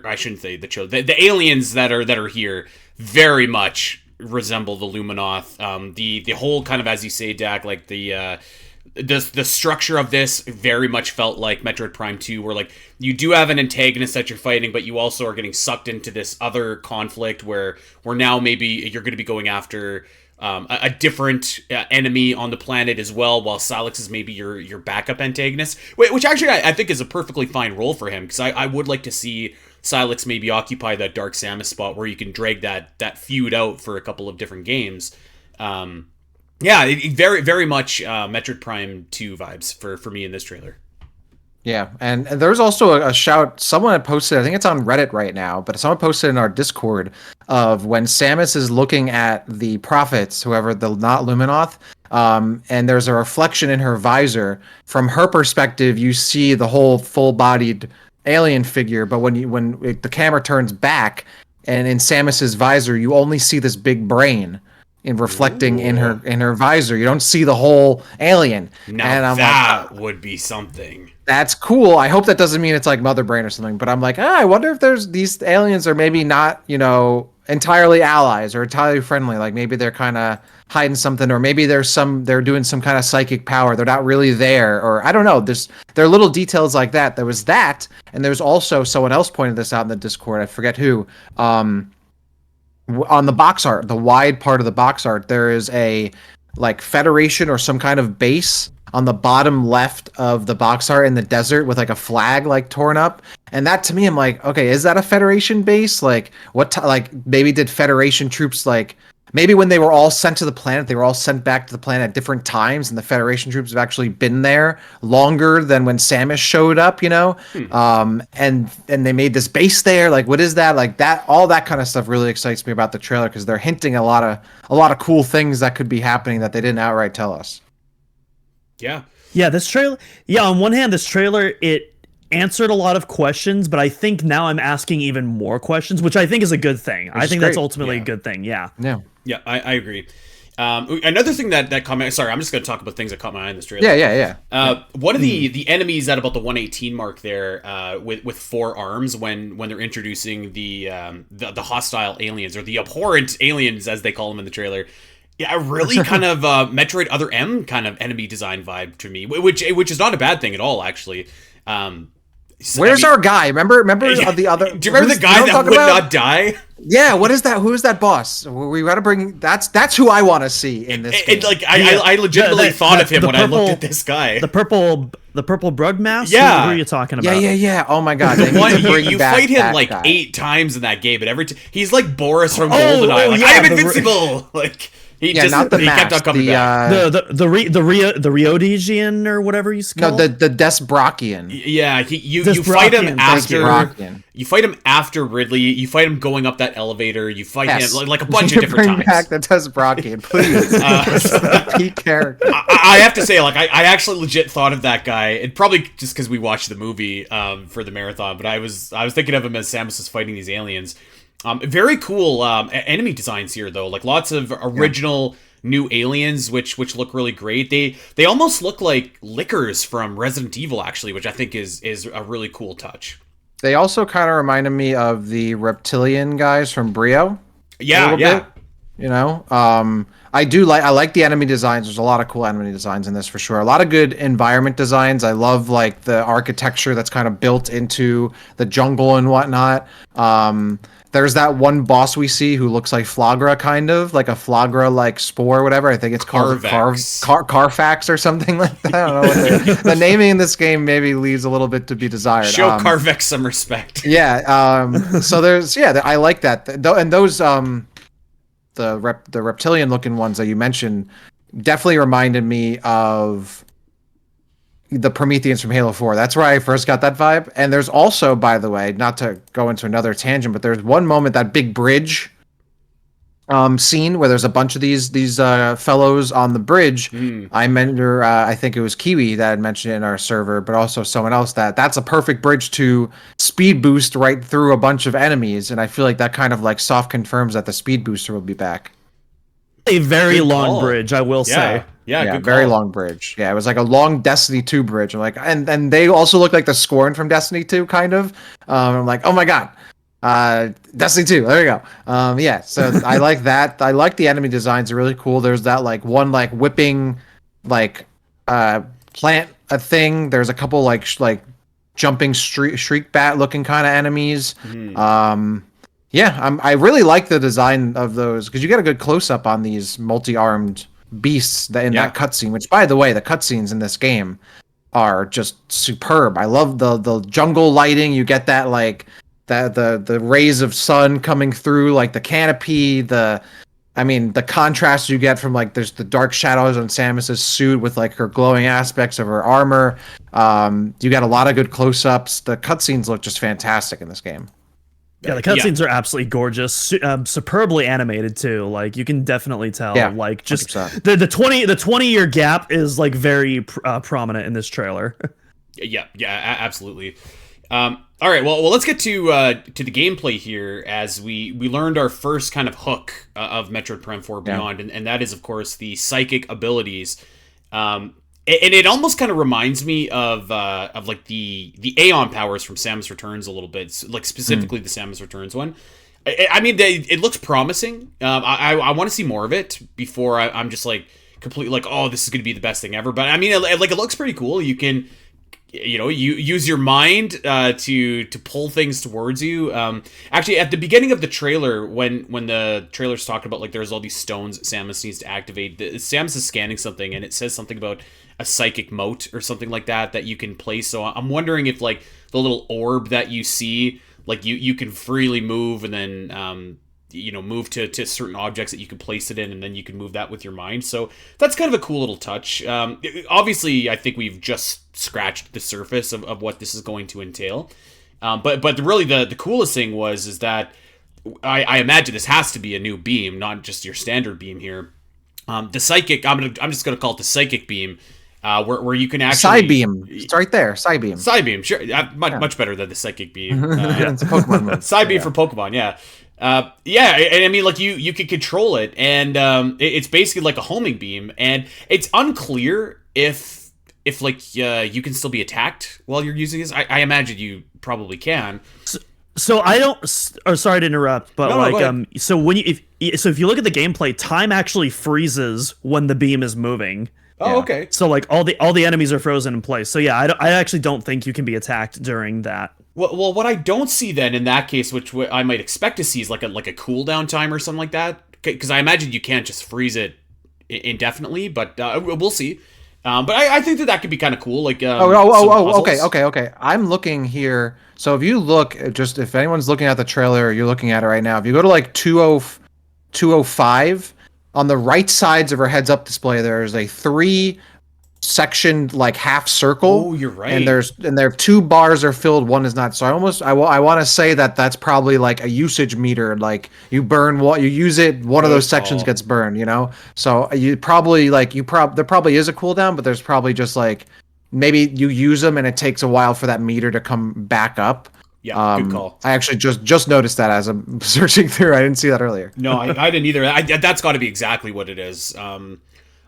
Speaker 2: I shouldn't say the Chozo. The aliens that are here very much resemble the Luminoth. The whole kind of, as you say, Dak, like the structure of this very much felt like Metroid Prime 2, where like you do have an antagonist that you're fighting, but you also are getting sucked into this other conflict where now maybe you're going to be going after a different enemy on the planet as well, while Silex is maybe your backup antagonist, which actually I think is a perfectly fine role for him, because I would like to see Silex maybe occupy that Dark Samus spot where you can drag that feud out for a couple of different games. Yeah, very, very much Metroid Prime 2 vibes for me in this trailer.
Speaker 3: Yeah, and there's also a shout, someone had posted, I think it's on Reddit right now, but someone posted in our Discord of when Samus is looking at the prophets, whoever, the not Luminoth, and there's a reflection in her visor. From her perspective, you see the whole full-bodied alien figure, but when the camera turns back, and in Samus's visor, you only see this big brain reflecting in her visor. You don't see the whole alien.
Speaker 2: Now that would be something.
Speaker 3: That's cool. I hope that doesn't mean it's like Mother Brain or something, but I'm like, I wonder if these aliens are maybe not, entirely allies or entirely friendly. Like maybe they're kind of hiding something, or maybe they're doing some kind of psychic power. They're not really there, or I don't know. There are little details like that. There was that, and there's also someone else pointed this out in the Discord. I forget who. on the box art, the wide part of the box art, there is a like Federation or some kind of base on the bottom left of the box art in the desert with like a flag like torn up. And that to me, I'm like, okay, is that a Federation base? Like like maybe did Federation troops like maybe when they were all sent to the planet, they were all sent back to the planet at different times, and the Federation troops have actually been there longer than when Samus showed up, you know? And they made this base there. Like, what is that? Like that, all that kind of stuff really excites me about the trailer because they're hinting a lot of cool things that could be happening that they didn't outright tell us.
Speaker 2: Yeah.
Speaker 4: Yeah, this trailer. Yeah, on one hand, this trailer it answered a lot of questions, but I think now I'm asking even more questions, which I think is a good thing. I think that's ultimately a good thing. Yeah.
Speaker 2: Yeah, I agree. Another thing that caught my... Sorry, I'm just going to talk about things that caught my eye in this trailer.
Speaker 3: Yeah.
Speaker 2: One of the enemies at about the 118 mark there, with 4 arms when they're introducing the hostile aliens, or the abhorrent aliens as they call them in the trailer. Yeah, really kind of Metroid Other M kind of enemy design vibe to me, which is not a bad thing at all, actually.
Speaker 3: Where's our guy? Remember the other?
Speaker 2: Do you remember the guy that would not die?
Speaker 3: Yeah, what is that? Who is that boss? We got to bring. That's who I want to see in this game.
Speaker 2: Like I legitimately thought of him when I looked at this guy.
Speaker 4: The purple brug mask.
Speaker 2: Yeah,
Speaker 4: who are you talking about?
Speaker 3: Yeah. Oh my god,
Speaker 2: you fight him like guy. 8 times in that game, but he's like Boris from GoldenEye. Like, I am invincible. Like. He
Speaker 3: not the mask,
Speaker 2: kept on coming back.
Speaker 4: The Rhodesian or whatever he's called.
Speaker 3: No, the Desbrokian.
Speaker 2: Yeah, you fight him after. You fight him after Ridley. You fight him going up that elevator. You fight him like a bunch of different times.
Speaker 3: Bring back the Desbrokian, please. Peak character.
Speaker 2: I have to say, like, I actually legit thought of that guy, and probably just because we watched the movie for the marathon. But I was thinking of him as Samus is fighting these aliens. Very cool enemy designs here, though. Like lots of original new aliens, which look really great. They almost look like lickers from Resident Evil, actually, which I think is a really cool touch.
Speaker 3: They also kind of reminded me of the reptilian guys from Brio.
Speaker 2: Yeah.
Speaker 3: Bit, you know, I like the enemy designs. There's a lot of cool enemy designs in this for sure. A lot of good environment designs. I love like the architecture that's kind of built into the jungle and whatnot. There's that one boss we see who looks like Flagra, kind of like a Flagra like spore or whatever. I think it's called Carfax or something like that. I don't know what the naming in this game maybe leaves a little bit to be desired.
Speaker 2: Show Carvex some respect.
Speaker 3: Yeah. So there's I like that. And those the reptilian looking ones that you mentioned definitely reminded me of the Prometheans from Halo 4. That's where I first got that vibe. And there's also, by the way, not to go into another tangent, but there's one moment, that big bridge scene where there's a bunch of these fellows on the bridge. I think it was Kiwi that had mentioned it in our server, but also someone else that's a perfect bridge to speed boost right through a bunch of enemies. And I feel like that kind of like soft confirms that the speed booster will be back.
Speaker 4: A very long bridge, I will say.
Speaker 2: Yeah,
Speaker 3: very long bridge. Yeah, it was like a long Destiny 2 bridge. I'm like, and they also look like the Scorn from Destiny 2, kind of. I'm like, oh my god, Destiny 2. There you go. Yeah, so I like that. I like the enemy designs; they're really cool. There's that like one like whipping like plant a thing. There's a couple like jumping shriek bat looking kind of enemies. Yeah, I really like the design of those because you get a good close up on these multi-armed beasts in that cutscene. Which, by the way, the cutscenes in this game are just superb. I love the jungle lighting. You get that like the rays of sun coming through like the canopy. The contrast you get from like there's the dark shadows on Samus's suit with like her glowing aspects of her armor. You got a lot of good close-ups. The cutscenes look just fantastic in this game.
Speaker 4: Yeah, the cutscenes are absolutely gorgeous, superbly animated too. Like you can definitely tell.
Speaker 3: Yeah,
Speaker 4: like just
Speaker 3: 100%.
Speaker 4: the 20-year gap is like very prominent in this trailer.
Speaker 2: Yeah, absolutely. All right, well, let's get to the gameplay here as we learned our first kind of hook of Metroid Prime 4 Beyond, and that is of course the psychic abilities. And it almost kind of reminds me of like the Aeon powers from Samus Returns a little bit, like specifically the Samus Returns one. I mean, it looks promising. I want to see more of it before I'm just like completely like, oh, this is going to be the best thing ever. But I mean, it looks pretty cool. You can you use your mind to pull things towards you. Actually, at the beginning of the trailer, when the trailer's talking about like there's all these stones that Samus needs to activate, Samus is scanning something and it says something about a psychic mote or something like that you can place. So I'm wondering if like the little orb that you see, like you can freely move and then move to certain objects that you can place it in, and then you can move that with your mind. So that's kind of a cool little touch. Obviously, I think we've just scratched the surface of what this is going to entail. But really the coolest thing is that I imagine this has to be a new beam, not just your standard beam here. The psychic, I'm just gonna call it the psychic beam. Where you can actually
Speaker 3: Psybeam. It's right there. Psybeam.
Speaker 2: Psybeam, sure, much better than the psychic beam.
Speaker 3: It's a Pokemon move.
Speaker 2: Psybeam for Pokemon, yeah. And I mean, like you can control it, and it's basically like a homing beam, and it's unclear if like you can still be attacked while you're using this. I imagine you probably can.
Speaker 4: So I don't. Sorry to interrupt, but so when if you look at the gameplay, time actually freezes when the beam is moving.
Speaker 2: Oh, okay.
Speaker 4: So like all the enemies are frozen in place. So yeah, I actually don't think you can be attacked during that.
Speaker 2: Well, what I don't see then in that case, which I might expect to see, is like a cooldown time or something like that. Because I imagine you can't just freeze it indefinitely, but we'll see. But I think that could be kind of cool. Like
Speaker 3: okay. I'm looking here. So if you look, just if anyone's looking at the trailer, or you're looking at it right now. If you go to like 205. On the right sides of her heads-up display, there's a 3-section like half circle.
Speaker 2: Oh, you're right.
Speaker 3: And there are 2 bars are filled, one is not. So I want to say that's probably like a usage meter. Like you burn what you use it, one of those sections gets burned. So you probably there probably is a cooldown, but there's probably just like maybe you use them and it takes a while for that meter to come back up.
Speaker 2: Yeah, good call.
Speaker 3: I actually just noticed that as I'm searching through. I didn't see that earlier.
Speaker 2: No, I didn't either. That's got to be exactly what it is. What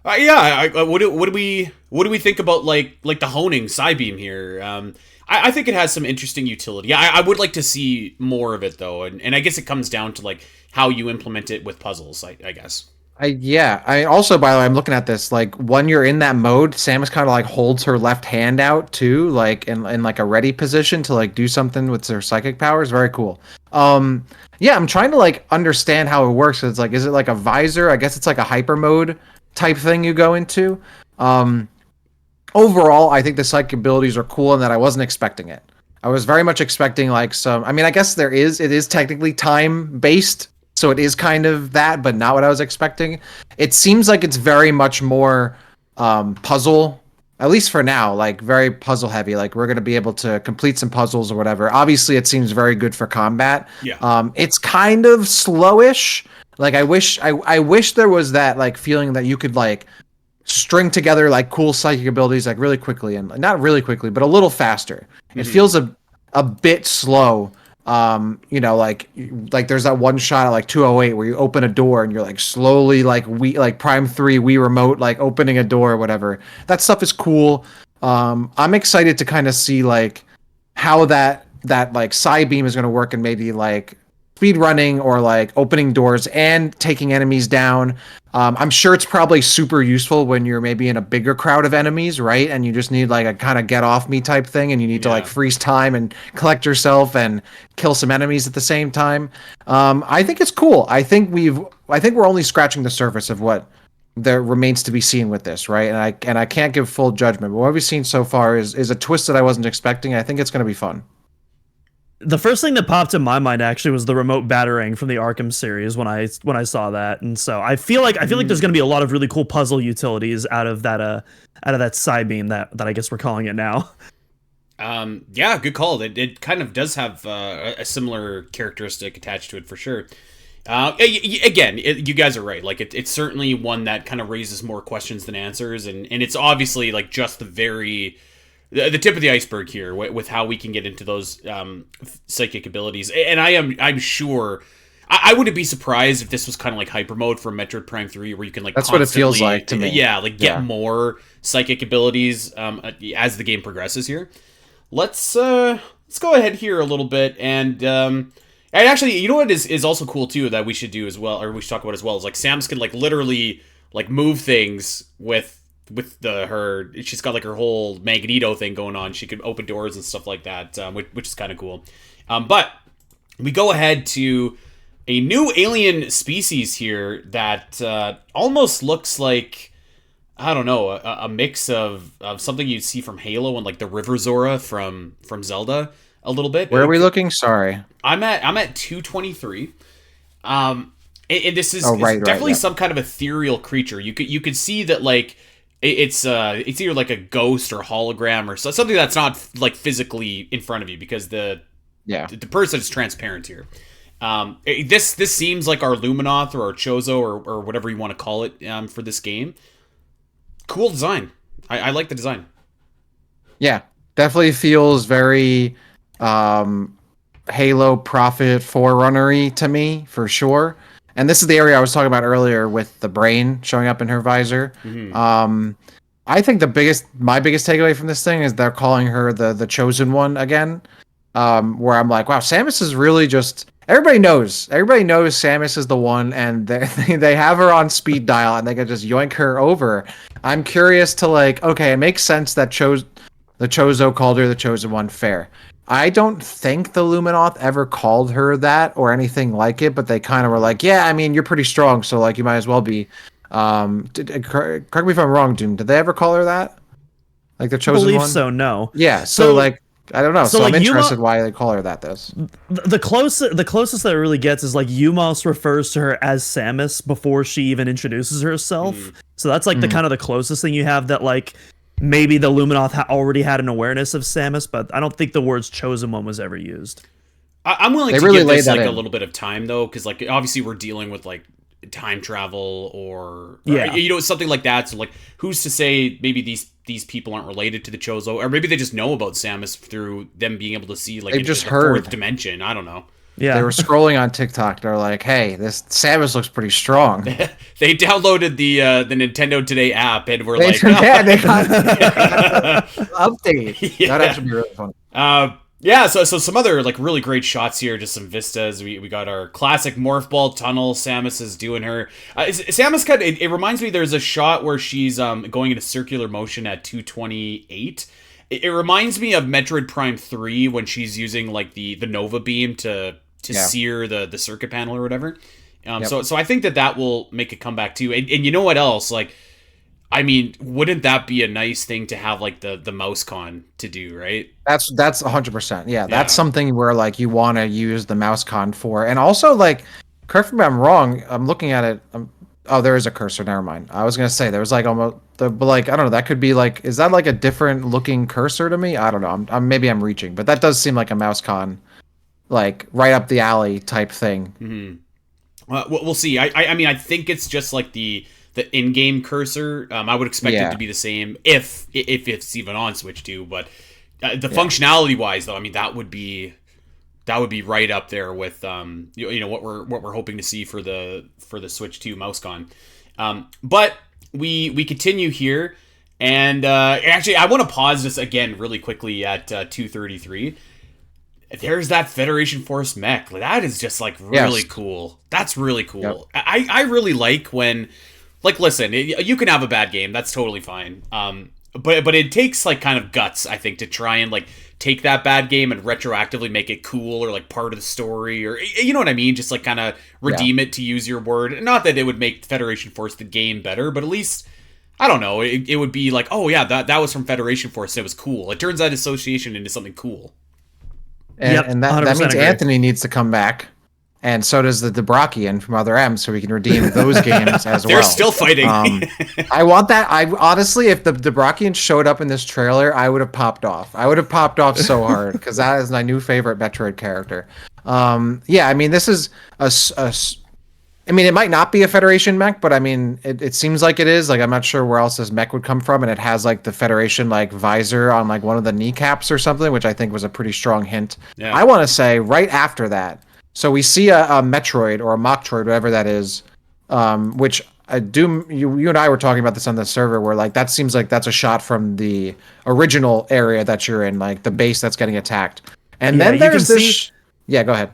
Speaker 2: do we think about like the honing Psybeam here? I think it has some interesting utility. Yeah, I would like to see more of it though, and I guess it comes down to like how you implement it with puzzles. I guess.
Speaker 3: I also, by the way, I'm looking at this, like when you're in that mode, Samus kind of like holds her left hand out too, like in like a ready position to like do something with her psychic powers. Very cool. I'm trying to like understand how it works. It's like, is it like a visor? I guess it's like a hyper mode type thing you go into. Overall, I think the psychic abilities are cool and that I wasn't expecting it. I was very much expecting like I guess it is technically time based. So it is kind of that, but not what I was expecting. It seems like it's very much more puzzle, at least for now, like very puzzle heavy. Like we're going to be able to complete some puzzles or whatever. Obviously, it seems very good for combat.
Speaker 2: Yeah.
Speaker 3: It's kind of slowish. Like I wish there was that like feeling that you could like string together like cool psychic abilities like really quickly, and not really quickly, but a little faster. Mm-hmm. It feels a bit slow. Like there's that one shot at like 208 where you open a door and you're like slowly like Prime 3 Wii remote like opening a door or whatever. That stuff is cool. I'm excited to kind of see like how that like Psybeam is going to work, and maybe like speed running or like opening doors and taking enemies down. I'm sure it's probably super useful when you're maybe in a bigger crowd of enemies, right? And you just need like a kind of get off me type thing, and you need to like freeze time and collect yourself and kill some enemies at the same time. I think it's cool. I think we're only scratching the surface of what there remains to be seen with this, right? And I can't give full judgment, but what we've seen so far is a twist that I wasn't expecting. I think it's going to be fun.
Speaker 4: The first thing that popped in my mind actually was the remote battering from the Arkham series when I saw that, and so I feel like there's going to be a lot of really cool puzzle utilities out of that Psybeam that I guess we're calling it now.
Speaker 2: Yeah, good call. It kind of does have a similar characteristic attached to it for sure. Again, you guys are right. Like it's certainly one that kind of raises more questions than answers, and it's obviously like just the tip of the iceberg here with how we can get into those psychic abilities. And I'm sure I wouldn't be surprised if this was kind of like hyper mode from Metroid Prime 3, where you can like
Speaker 3: that's what it feels like to me.
Speaker 2: Yeah, like get more psychic abilities as the game progresses here. Let's go ahead here a little bit and actually, you know what is also cool too that we should do as well, or we should talk about as well, is like Samus can like literally like move things with with she's got like her whole Magneto thing going on. She can open doors and stuff like that, which is kind of cool. But we go ahead to a new alien species here that almost looks like, I don't know, a mix of something you'd see from Halo and like the River Zora from Zelda a little bit.
Speaker 3: Where are we looking? Sorry.
Speaker 2: I'm at 223. And this is definitely some kind of ethereal creature. You could see that like it's either like a ghost or hologram or something that's not like physically in front of you, because the person is transparent here. This seems like our Luminoth or our Chozo or whatever you want to call it for this game. Cool design. I like the design.
Speaker 3: Yeah, definitely feels very Halo Prophet Forerunner-y to me, for sure. And this is the area I was talking about earlier with the brain showing up in her visor. Mm-hmm. I think my biggest takeaway from this thing is they're calling her the Chosen One again. Where I'm like, wow, Samus is really just... Everybody knows Samus is the one, and they have her on speed dial, and they can just yoink her over. I'm curious to like, okay, it makes sense that the Chozo called her the Chosen One, fair. I don't think the Luminoth ever called her that or anything like it, but they kind of were like, yeah, I mean, you're pretty strong, so like you might as well be. Correct me if I'm wrong, Doom. Did they ever call her that? Like the Chosen One?
Speaker 4: I believe so, no.
Speaker 3: Yeah, so like, I don't know. So
Speaker 4: like,
Speaker 3: I'm interested why they call her that.
Speaker 4: The closest that it really gets is like Umos refers to her as Samus before she even introduces herself. So that's like the kind of the closest thing you have that like maybe the Luminoth already had an awareness of Samus, but I don't think the words Chosen One was ever used.
Speaker 2: I'm willing to give this like a little bit of time though, because like obviously we're dealing with like time travel or something like that. So like, who's to say maybe these people aren't related to the Chozo, or maybe they just know about Samus through them being able to see like
Speaker 3: they've just
Speaker 2: the
Speaker 3: heard
Speaker 2: fourth dimension. I don't know.
Speaker 4: Yeah,
Speaker 3: they were scrolling on TikTok. They're like, "Hey, this Samus looks pretty strong."
Speaker 2: They downloaded the Nintendo Today app and were
Speaker 3: they
Speaker 2: like,
Speaker 3: got update. Yeah. That'd actually be really fun.
Speaker 2: Yeah, so some other like really great shots here, just some vistas. We got our classic morph ball tunnel. Samus is doing her. Samus cut. It reminds me. There's a shot where she's going into circular motion at 228. It reminds me of Metroid Prime 3 when she's using like the Nova beam to sear the circuit panel or whatever. So I think that will make a comeback too. And you know what else? Like, I mean, wouldn't that be a nice thing to have like the mouse con to do, right?
Speaker 3: That's 100%. Yeah, that's something where like you want to use the mouse con for. And also like, correct me if I'm wrong, I'm looking at it. Oh, there is a cursor. Never mind. I was gonna say there was like almost but like I don't know. That could be like, is that like a different looking cursor to me? I don't know. Maybe I'm reaching, but that does seem like a mouse con, like right up the alley type thing.
Speaker 2: Mm-hmm. We'll see. I mean, I think it's just like the in-game cursor. I would expect it to be the same if it's even on Switch 2. But the functionality wise, though, I mean, that would be right up there with what we're hoping to see for the Switch 2 MouseCon. But we continue here, and actually I want to pause this again really quickly at 233. There's that Federation Force mech. That is just like really cool. That's really cool. Yep. I really like when, like, listen, you can have a bad game. That's totally fine. But it takes like kind of guts, I think, to try and like take that bad game and retroactively make it cool or like part of the story, or you know what I mean? Just like kind of redeem it, to use your word. Not that it would make Federation Force the game better, but at least, I don't know, it would be like, oh yeah, that was from Federation Force. It was cool. It turns that association into something cool.
Speaker 3: And that means agree. Anthony needs to come back, and so does the Debrokian from Other M, so we can redeem those games as well.
Speaker 2: They're still fighting.
Speaker 3: I want that. I honestly, if the Debrokian showed up in this trailer, I would have popped off. I would have popped off so hard, because that is my new favorite Metroid character. I mean, this is I mean, it might not be a Federation mech, but I mean, it seems like it is. Like, I'm not sure where else this mech would come from, and it has like the Federation like visor on like one of the kneecaps or something, which I think was a pretty strong hint. Yeah. I want to say right after that, so we see a Metroid or a Mocktroid, whatever that is, which you and I were talking about this on the server, where like that seems like that's a shot from the original area that you're in, like the base that's getting attacked, and then there's this. Yeah, go ahead.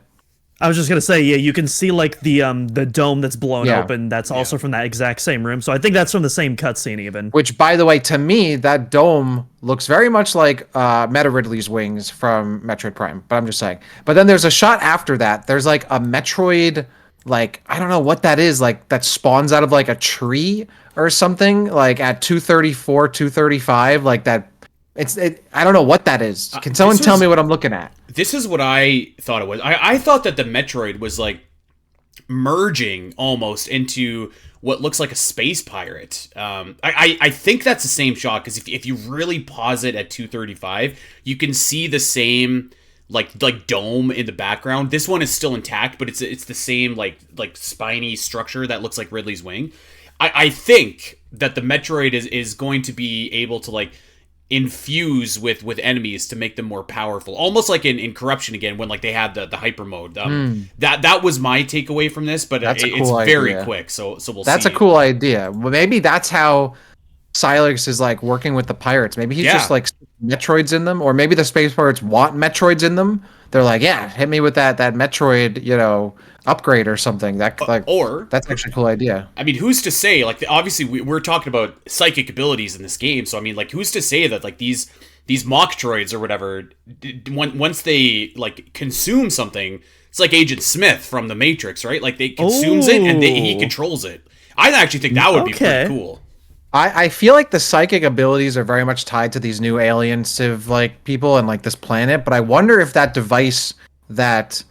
Speaker 4: I was just gonna say, yeah, you can see like the dome that's blown
Speaker 3: Yeah.
Speaker 4: open. That's also from that exact same room. So I think that's from the same cutscene, even.
Speaker 3: Which, by the way, to me, that dome looks very much like Meta Ridley's wings from Metroid Prime. But I'm just saying. But then there's a shot after that. There's like a Metroid, like I don't know what that is, like that spawns out of like a tree or something, like at 234, 235, like that. I don't know what that is. Can someone tell me what I'm looking at?
Speaker 2: This is what I thought it was. I thought that the Metroid was like merging almost into what looks like a space pirate. I think that's the same shot, because if you really pause it at 235, you can see the same like dome in the background. This one is still intact, but it's the same like spiny structure that looks like Ridley's wing. I think that the Metroid is going to be able to like infuse with enemies to make them more powerful, almost like in Corruption again, when like they had the hyper mode. That was my takeaway from this, but it's very quick, so we'll see.
Speaker 3: That's a cool idea. Well, maybe that's how Silex is like working with the pirates. Maybe he's just like Metroids in them, or maybe the space pirates want Metroids in them. They're like, yeah, hit me with that Metroid, upgrade or something. That's actually a cool idea.
Speaker 2: I mean, who's to say? Like, obviously, we're talking about psychic abilities in this game, so I mean, like, who's to say that like these mock droids or whatever, once they like consume something, it's like Agent Smith from the Matrix, right? Like they consumes it and he controls it. I actually think that would be pretty cool.
Speaker 3: I feel like the psychic abilities are very much tied to these new alien civ like people and like this planet, but I wonder if that device that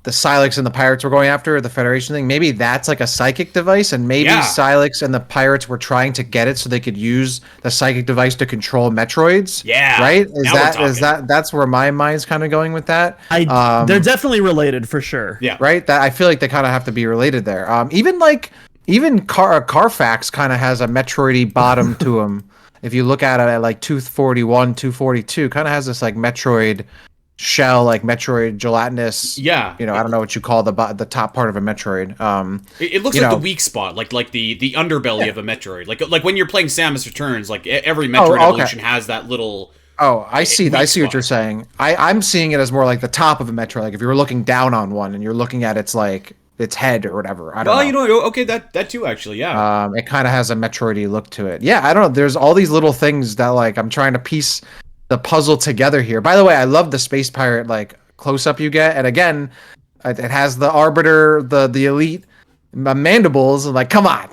Speaker 3: the Silex and the pirates were going after, the Federation thing, maybe that's like a psychic device, and maybe Silex and the pirates were trying to get it so they could use the psychic device to control Metroids.
Speaker 2: Yeah.
Speaker 3: Right? That's where my mind's kind of going with that.
Speaker 4: They're definitely related for sure.
Speaker 2: Yeah.
Speaker 3: Right? That I feel like they kind of have to be related there. Even Carfax kind of has a Metroid-y bottom to him. If you look at it at like 241, 242, kind of has this like Metroid shell, like Metroid gelatinous.
Speaker 2: Yeah.
Speaker 3: I don't know what you call the top part of a Metroid.
Speaker 2: It looks like the weak spot, like the underbelly of a Metroid. Like when you're playing Samus Returns, like every Metroid evolution has that little.
Speaker 3: Oh, I see what you're saying. I'm seeing it as more like the top of a Metroid. Like if you were looking down on one and you're looking at its head or whatever. I don't know.
Speaker 2: Okay, that too, actually, yeah.
Speaker 3: It kind of has a Metroid-y look to it. Yeah, I don't know. There's all these little things that like I'm trying to piece the puzzle together here. By the way, I love the space pirate like close-up you get, and again, it has the Arbiter, the elite mandibles. Like, come on,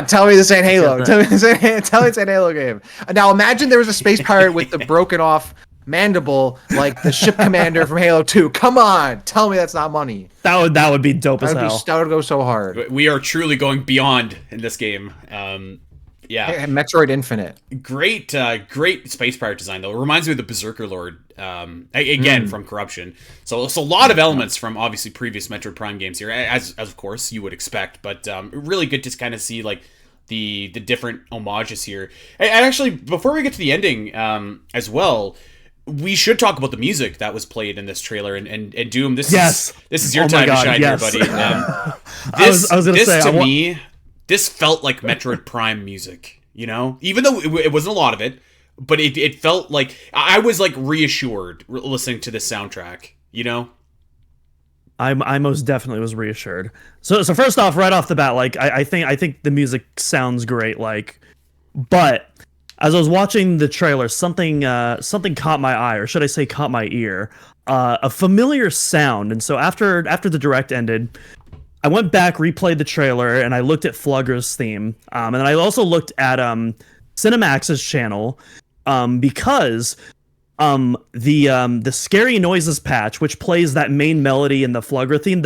Speaker 3: tell me this ain't Halo. Tell me this ain't Halo game. Now imagine there was a space pirate with the broken off mandible, like the ship commander from Halo 2. Come on, tell me that's not money.
Speaker 4: That would be dope as hell.
Speaker 3: That would go so hard.
Speaker 2: We are truly going beyond in this game. Yeah,
Speaker 3: Metroid Infinite.
Speaker 2: Great space pirate design though. It reminds me of the Berserker Lord again from Corruption. So a lot of elements from obviously previous Metroid Prime games here, as of course you would expect. But really good to kind of see like the different homages here. And actually, before we get to the ending, as well, we should talk about the music that was played in this trailer. And Doom, this is your time to shine here, buddy.
Speaker 4: I was gonna say,
Speaker 2: to me, this felt like Metroid Prime music, even though it wasn't a lot of it, but it felt like I was like reassured listening to this soundtrack,
Speaker 4: I most definitely was reassured. So first off, right off the bat, like I think the music sounds great, like, but as I was watching the trailer, something caught my eye, or should I say caught my ear, a familiar sound. And so after the direct ended, I went back, replayed the trailer, and I looked at Flugger's theme, and then I also looked at Cinemax's channel, because the Scary Noises patch, which plays that main melody in the Flugger theme,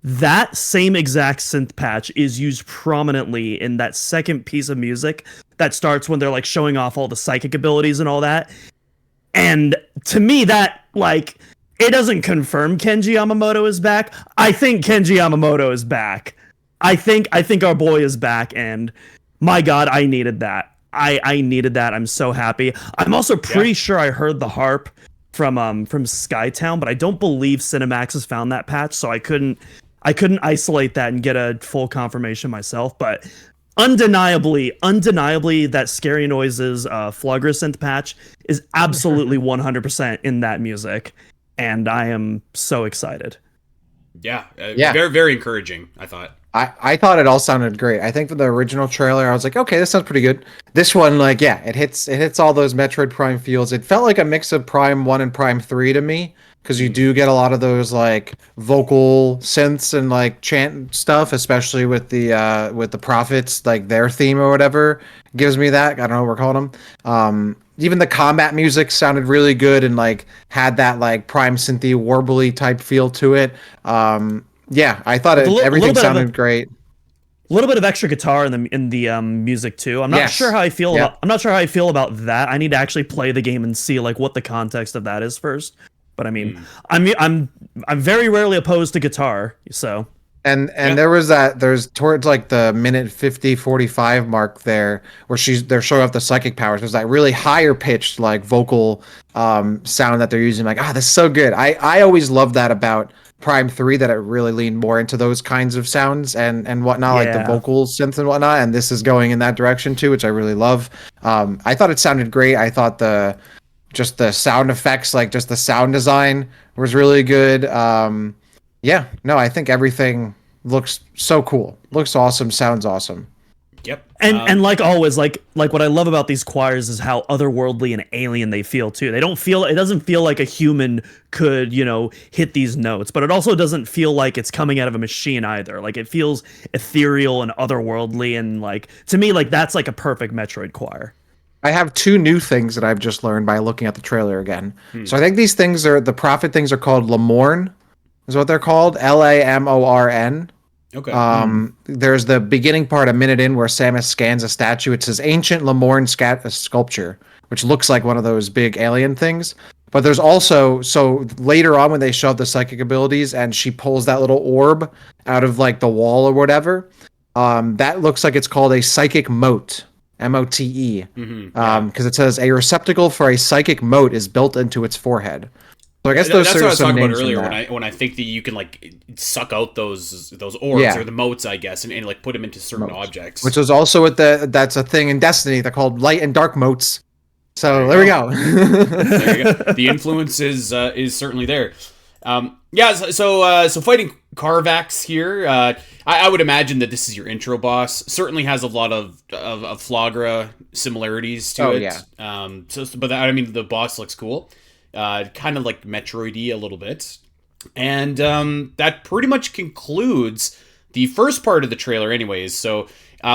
Speaker 4: that same exact synth patch is used prominently in that second piece of music that starts when they're like showing off all the psychic abilities and all that. And to me, that like, it doesn't confirm Kenji Yamamoto is back. I think Kenji Yamamoto is back. I think our boy is back, and my God, I needed that. I needed that. I'm so happy. I'm also pretty sure I heard the harp from Skytown, but I don't believe Cinemax has found that patch, so I couldn't isolate that and get a full confirmation myself. But undeniably, that Scary Noises Flugger synth patch is absolutely 100% in that music. and I am so excited.
Speaker 2: Yeah, very, very encouraging, I thought.
Speaker 3: I thought it all sounded great. I think for the original trailer, I was like, okay, this sounds pretty good. This one, like, yeah, it hits all those Metroid Prime feels. It felt like a mix of Prime 1 and Prime 3 to me, because you do get a lot of those like vocal synths and like chant stuff, especially with the prophets, like their theme or whatever gives me that. I don't know what we're calling them. Even the combat music sounded really good and like had that like Prime synthy warbly type feel to it. Yeah, I thought everything sounded great.
Speaker 4: A little bit of extra guitar in the music too. I'm not sure how I feel about. I'm not sure how I feel about that. I need to actually play the game and see like what the context of that is first. But I mean, I'm very rarely opposed to guitar. So
Speaker 3: and there's towards like the minute 50-45 mark there where they're showing off the psychic powers. There's that really higher pitched like vocal sound that they're using. Like, this is so good. I always love that about Prime 3, that it really leaned more into those kinds of sounds and whatnot, like the vocal synths and whatnot, and this is going in that direction too, which I really love. I thought it sounded great. I thought the sound effects, like just the sound design was really good. I think everything looks so cool. Looks awesome, sounds awesome.
Speaker 2: Yep.
Speaker 4: And like always, like what I love about these choirs is how otherworldly and alien they feel too. It doesn't feel like a human could, hit these notes, but it also doesn't feel like it's coming out of a machine either. Like it feels ethereal and otherworldly, and like to me, like that's like a perfect Metroid choir.
Speaker 3: I have two new things that I've just learned by looking at the trailer again. So I think these things the prophet things are called Lamorn, is what they're called. Lamorn.
Speaker 2: Okay.
Speaker 3: There's the beginning part a minute in where Samus scans a statue. It says ancient Lamorn sculpture, which looks like one of those big alien things. But there's also, so later on when they show the psychic abilities and she pulls that little orb out of like the wall or whatever, that looks like it's called a psychic mote. M-O-T-E. Because it says a receptacle for a psychic mote is built into its forehead. So I guess that's
Speaker 2: what I was talking about earlier when I think that you can like suck out those orbs or the motes, I guess, and like put them into certain objects.
Speaker 3: Which was also that's a thing in Destiny. They're called light and dark motes. So there we go.
Speaker 2: There you go. The influence is certainly there. So fighting Carvax here. I would imagine that this is your intro boss. Certainly has a lot of Flagra similarities to it. Yeah. But I mean, the boss looks cool. Kind of like Metroid-y a little bit. And that pretty much concludes the first part of the trailer anyways. So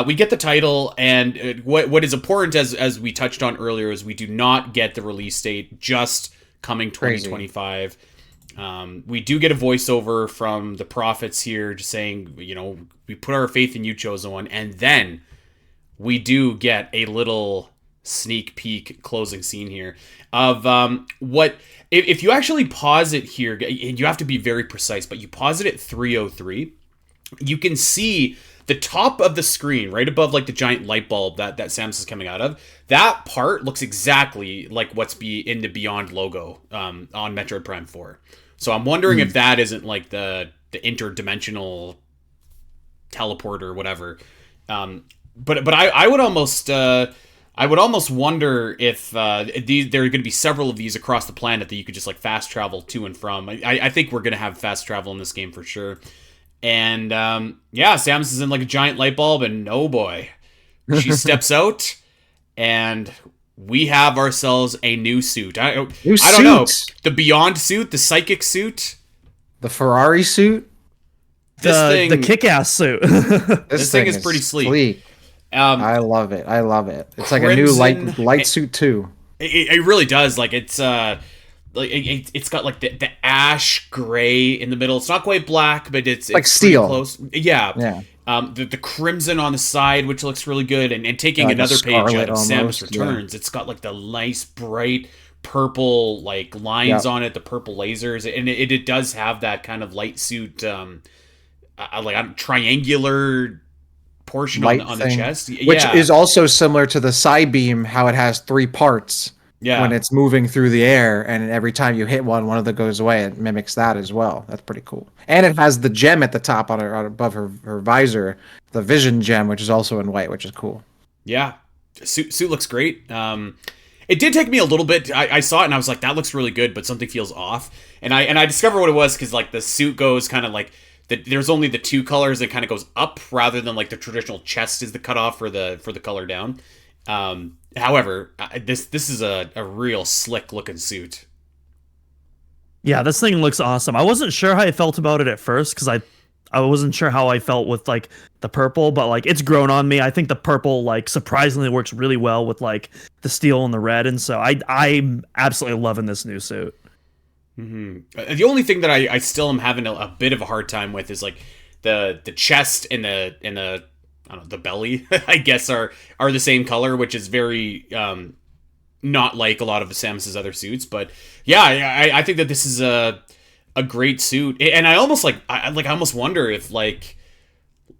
Speaker 2: we get the title, and what is important, as we touched on earlier, is we do not get the release date, just coming 2025. We do get a voiceover from the prophets here just saying, we put our faith in you, Chosen One, and then we do get a little sneak peek closing scene here of what if you actually pause it here, and you have to be very precise, but you pause it at 3:03, you can see the top of the screen right above like the giant light bulb that Samus is coming out of. That part looks exactly like what's in the Beyond logo on Metroid Prime 4. So I'm wondering if that isn't like the interdimensional teleport or whatever. But I would almost wonder if there are going to be several of these across the planet that you could just like fast travel to and from. I think we're going to have fast travel in this game for sure. And Samus is in like a giant light bulb, and oh boy, she steps out, and we have ourselves a new suit. I don't know, the Beyond suit, the psychic suit,
Speaker 3: the Ferrari suit,
Speaker 4: the kick-ass suit.
Speaker 2: This thing is pretty sleek.
Speaker 3: I love it. It's like a new light suit too.
Speaker 2: It really does. Like it's it's got like the ash gray in the middle. It's not quite black, but it's
Speaker 3: like steel.
Speaker 2: Close. Yeah. The crimson on the side, which looks really good, and taking another page out of Samus Returns, it's got like the nice bright purple like lines on it, the purple lasers, and it does have that kind of light suit, like a triangular portion on the chest,
Speaker 3: which is also similar to the Psybeam, how it has three parts. Yeah, when it's moving through the air, and every time you hit one of them goes away. It mimics that as well. That's pretty cool. And it has the gem at the top above her visor, the vision gem, which is also in white, which is cool.
Speaker 2: Yeah, suit looks great. It did take me a little bit. I saw it and I was like, that looks really good, but something feels off. And I discovered what it was because like the suit goes kind of like there's only the two colors. It kind of goes up rather than like the traditional chest is the cutoff for the color down. However, this is a real slick looking suit.
Speaker 4: Yeah, this thing looks awesome. I wasn't sure how I felt about it at first because I wasn't sure how I felt with like the purple, but like it's grown on me. I think the purple like surprisingly works really well with like the steel and the red, and so I'm absolutely loving this new suit.
Speaker 2: The only thing that I still am having a bit of a hard time with is like the chest and the I don't know, the belly I guess are the same color, which is very not like a lot of Samus's other suits. But yeah, I think that this is a great suit, and I almost I almost wonder if like,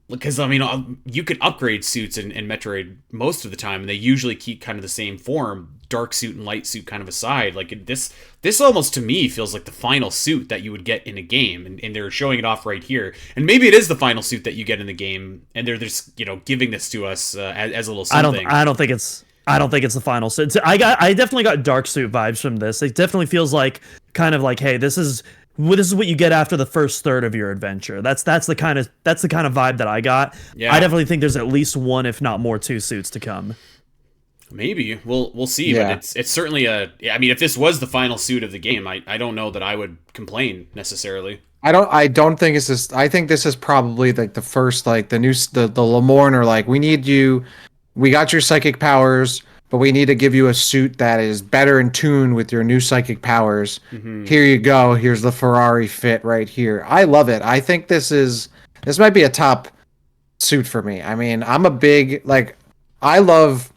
Speaker 2: because I mean you can upgrade suits in Metroid most of the time, and they usually keep kind of the same form, dark suit and light suit kind of aside. Like this almost to me feels like the final suit that you would get in a game, and they're showing it off right here. And maybe it is the final suit that you get in the game, and they're just giving this to us as a little something.
Speaker 4: I don't think it's the final suit. I definitely got dark suit vibes from this. It definitely feels like kind of like, hey, this is what you get after the first third of your adventure. That's the kind of vibe that I got. Yeah. I definitely think there's at least one, if not more, two suits to come.
Speaker 2: Maybe we'll see, but it's certainly I mean, if this was the final suit of the game, I don't know that I would complain necessarily.
Speaker 3: I don't think it's this. I think this is probably like the first, like the Lamorne are like, we got your psychic powers, but we need to give you a suit that is better in tune with your new psychic powers. Here you go. Here's the Ferrari fit right here. I love it. I think this might be a top suit for me. I mean, I'm a big, like, I love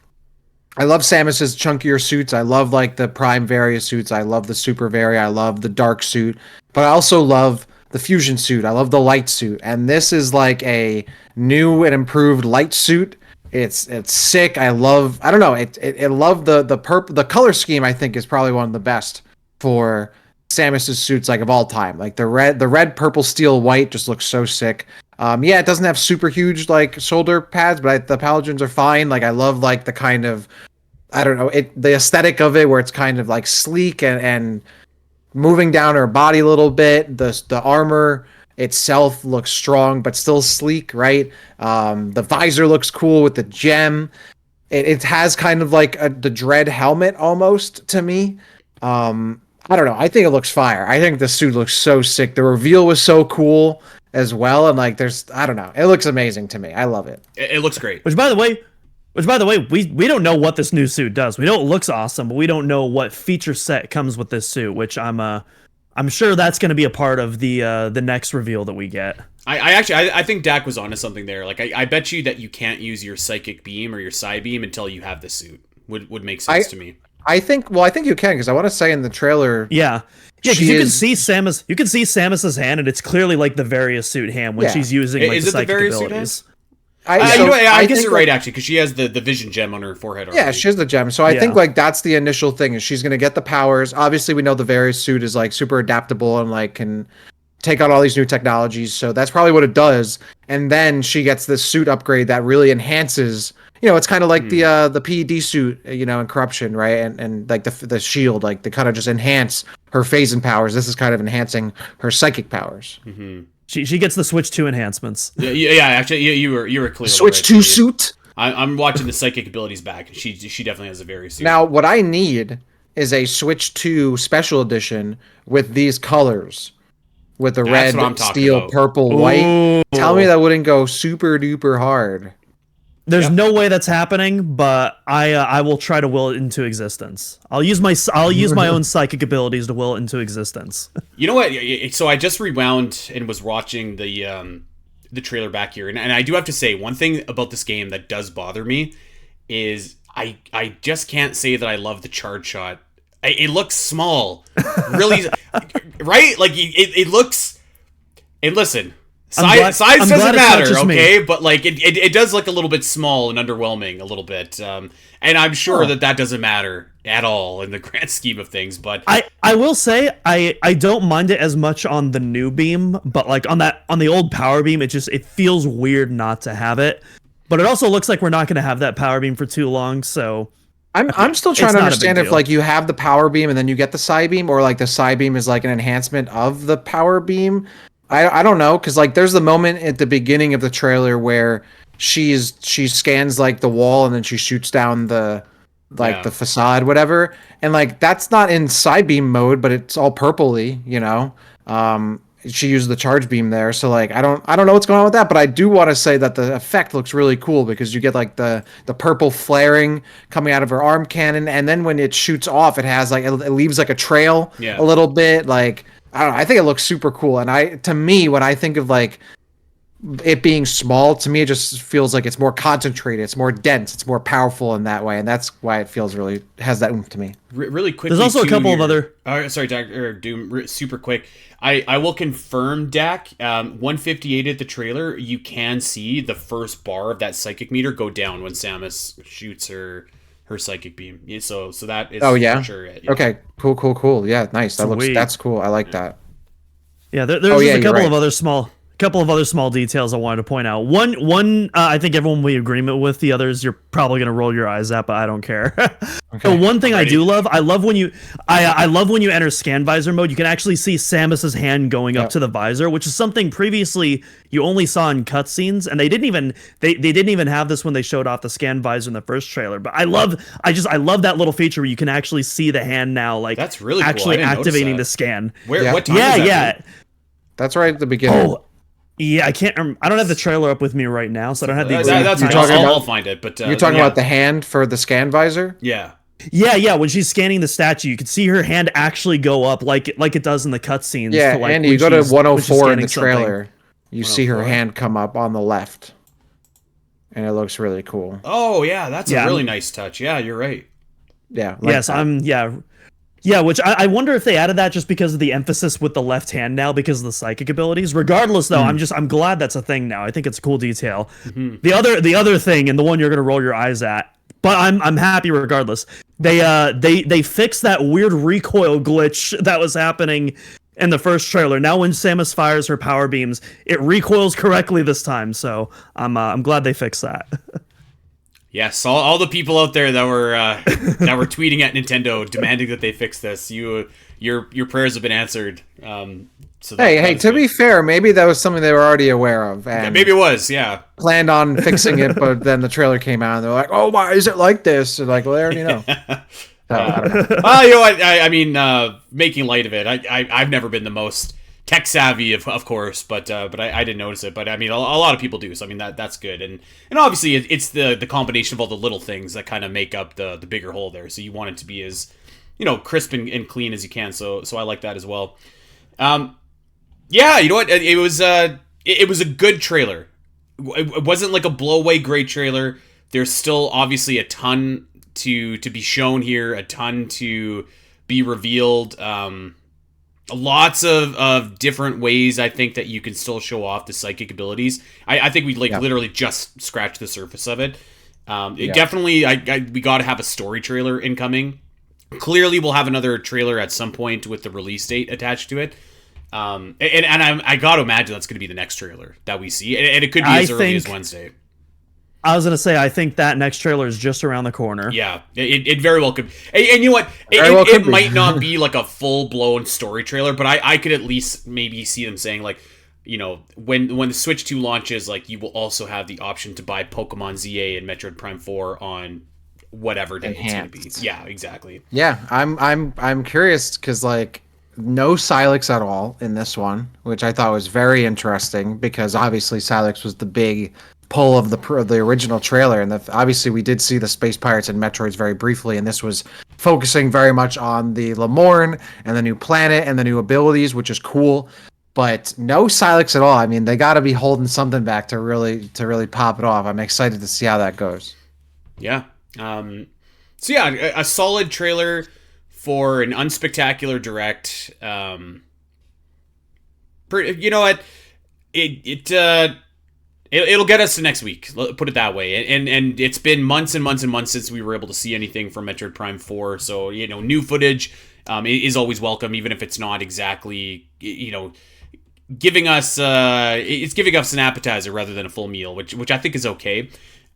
Speaker 3: Samus's chunkier suits. I love like the Prime Varia suits. I love the Super Varia. I love the dark suit, but I also love the fusion suit. I love the light suit, and this is like a new and improved light suit. It's sick. I love the color scheme. I think is probably one of the best for Samus's suits, like of all time. Like the red, purple, steel, white just looks so sick. It doesn't have super huge like shoulder pads, but the paladins are fine. Like I love like the kind of, I don't know, the aesthetic of it where it's kind of like sleek and moving down her body a little bit. The armor itself looks strong but still sleek, right? The visor looks cool with the gem. It has kind of like the Dread helmet almost to me. I don't know. I think it looks fire. I think the suit looks so sick. The reveal was so cool as well, and like I don't know. It looks amazing to me. I love it.
Speaker 2: It looks great.
Speaker 4: Which by the way, we don't know what this new suit does. We know it looks awesome, but we don't know what feature set comes with this suit, which I'm sure that's going to be a part of the next reveal that we get.
Speaker 2: I think Dak was onto something there. Like I bet you that you can't use your psychic beam or your psi beam until you have the suit. Would make sense to me.
Speaker 3: I think you can, because I want to say in the trailer.
Speaker 4: Yeah, because you can see Samus. You can see Samus's hand, and it's clearly like the Various suit hand when she's using like the psychic abilities.
Speaker 2: I guess you're right, actually, because she has the vision gem on her forehead already.
Speaker 3: Yeah, she has the gem. So I think like that's the initial thing, is she's going to get the powers. Obviously, we know the Various suit is like super adaptable and like can take on all these new technologies. So that's probably what it does. And then she gets this suit upgrade that really enhances. It's kind of like the PED suit, in Corruption, right? And like the shield, like they kind of just enhance her phasing powers. This is kind of enhancing her psychic powers.
Speaker 2: Mm-hmm.
Speaker 4: She gets the Switch 2 enhancements.
Speaker 2: Yeah. Actually, you were clear.
Speaker 3: Switch 2 suit.
Speaker 2: I'm watching the psychic abilities back. She definitely has a very suit.
Speaker 3: Now, what I need is a Switch 2 special edition with these colors, with the red, steel, purple, white. Tell me that wouldn't go super duper hard.
Speaker 4: There's no way that's happening, but I will try to will it into existence. I'll use my own psychic abilities to will it into existence.
Speaker 2: You know what? So I just rewound and was watching the trailer back here, and I do have to say, one thing about this game that does bother me is I just can't say that I love the charge shot. It looks small, really, right? Like it looks. And listen. Size doesn't matter, okay? But like it does look a little bit small and underwhelming a little bit, and I'm sure that doesn't matter at all in the grand scheme of things. But
Speaker 4: I will say I don't mind it as much on the new beam, but like on the old power beam, it feels weird not to have it. But it also looks like we're not going to have that power beam for too long, so
Speaker 3: I'm still trying to understand if like you have the power beam and then you get the psi beam, or like the psi beam is like an enhancement of the power beam. I don't know, because like there's the moment at the beginning of the trailer where she scans like the wall and then she shoots down the the facade, whatever, and like that's not in psi beam mode, but it's all purpley, you know. She used the charge beam there, so like I don't know what's going on with that, but I do want to say that the effect looks really cool because you get like the purple flaring coming out of her arm cannon, and then when it shoots off, it has like it leaves like a trail a little bit. Like I don't know, I think it looks super cool, and to me when I think of like it being small, to me it just feels like it's more concentrated, it's more dense, it's more powerful in that way, and that's why it feels really has that oomph to me.
Speaker 2: Really quickly,
Speaker 4: there's also a couple of other
Speaker 2: sorry, Dr. Doom, super quick. I will confirm, Dak, 158 at the trailer, you can see the first bar of that psychic meter go down when Samus shoots her psychic beam. So that is for sure it. Yeah.
Speaker 3: Okay, cool. Yeah, nice. That's cool. I like that.
Speaker 4: Yeah, there's a couple of other small details I wanted to point out. One, I think everyone will be in agreement with. The others, you're probably gonna roll your eyes at, but I don't care. Okay. So one thing I do love, I love when you enter scan visor mode, you can actually see Samus's hand going up to the visor, which is something previously you only saw in cutscenes, and they didn't even have this when they showed off the scan visor in the first trailer. But I love that little feature where you can actually see the hand now, like
Speaker 2: that's really
Speaker 4: actually
Speaker 2: cool.
Speaker 4: activating the scan.
Speaker 2: What time is that?
Speaker 3: That's right at the beginning.
Speaker 4: Yeah, I can't remember. I don't have the trailer up with me right now, so I don't have the
Speaker 2: exact time. I'll find it, but
Speaker 3: you're talking about the hand for the scan visor?
Speaker 2: Yeah.
Speaker 4: Yeah. When she's scanning the statue, you can see her hand actually go up like it does in the cutscenes.
Speaker 3: Yeah,
Speaker 4: like
Speaker 3: and you go to 104 in the trailer. You see her hand come up on the left, and it looks really cool.
Speaker 2: Oh yeah, that's a really nice touch. Yeah, you're right.
Speaker 3: Yeah.
Speaker 4: Yeah, which I wonder if they added that just because of the emphasis with the left hand now because of the psychic abilities. Regardless, though, I'm glad that's a thing now. I think it's a cool detail. Mm-hmm. The other thing, and the one you're gonna roll your eyes at, but I'm happy regardless. They fixed that weird recoil glitch that was happening in the first trailer. Now when Samus fires her power beams, it recoils correctly this time. So I'm glad they fixed that.
Speaker 2: Yes, all the people out there that were tweeting at Nintendo demanding that they fix this, your prayers have been answered. So
Speaker 3: hey, to be fair, maybe that was something they were already aware of, and
Speaker 2: maybe it was,
Speaker 3: planned on fixing it, but then the trailer came out, and they're like, "Oh, why is it like this?" They're like, "Well, they already know." I don't know.
Speaker 2: Well, you know what? I mean, making light of it. I've never been the most tech savvy, of course, but I didn't notice it. But I mean, a lot of people do. So I mean, that's good. And obviously, it's the combination of all the little things that kind of make up the bigger whole there. So you want it to be as crisp and clean as you can. So I like that as well. Yeah, you know what? It was a good trailer. It wasn't like a blow away great trailer. There's still obviously a ton to be shown here, a ton to be revealed. Lots of different ways I think that you can still show off the psychic abilities. I think we literally just scratched the surface of it. Definitely, we got to have a story trailer incoming. Clearly, we'll have another trailer at some point with the release date attached to it. And I got to imagine that's going to be the next trailer that we see, and it could be as early as Wednesday.
Speaker 4: I was going to say, I think that next trailer is just around the corner.
Speaker 2: Yeah, it very well could. And you know what? It might not be like a full-blown story trailer, but I could at least maybe see them saying, like, when the Switch 2 launches, like, you will also have the option to buy Pokemon ZA and Metroid Prime 4 on whatever day it's going to be. Yeah, exactly.
Speaker 3: Yeah, I'm curious because, like, no Silex at all in this one, which I thought was very interesting because obviously Silex was the big pull of the original trailer, and obviously we did see the Space Pirates and Metroids very briefly, and this was focusing very much on the Lamorne and the new planet and the new abilities, which is cool, but no Silex at all. I mean, they got to be holding something back to really pop it off. I'm excited to see how that goes.
Speaker 2: Yeah. So yeah, a solid trailer for an unspectacular direct. You know what? It'll get us to next week, put it that way. And it's been months and months and months since we were able to see anything from Metroid Prime 4. So, new footage is always welcome, even if it's not exactly, giving us it's giving us an appetizer rather than a full meal, which I think is okay.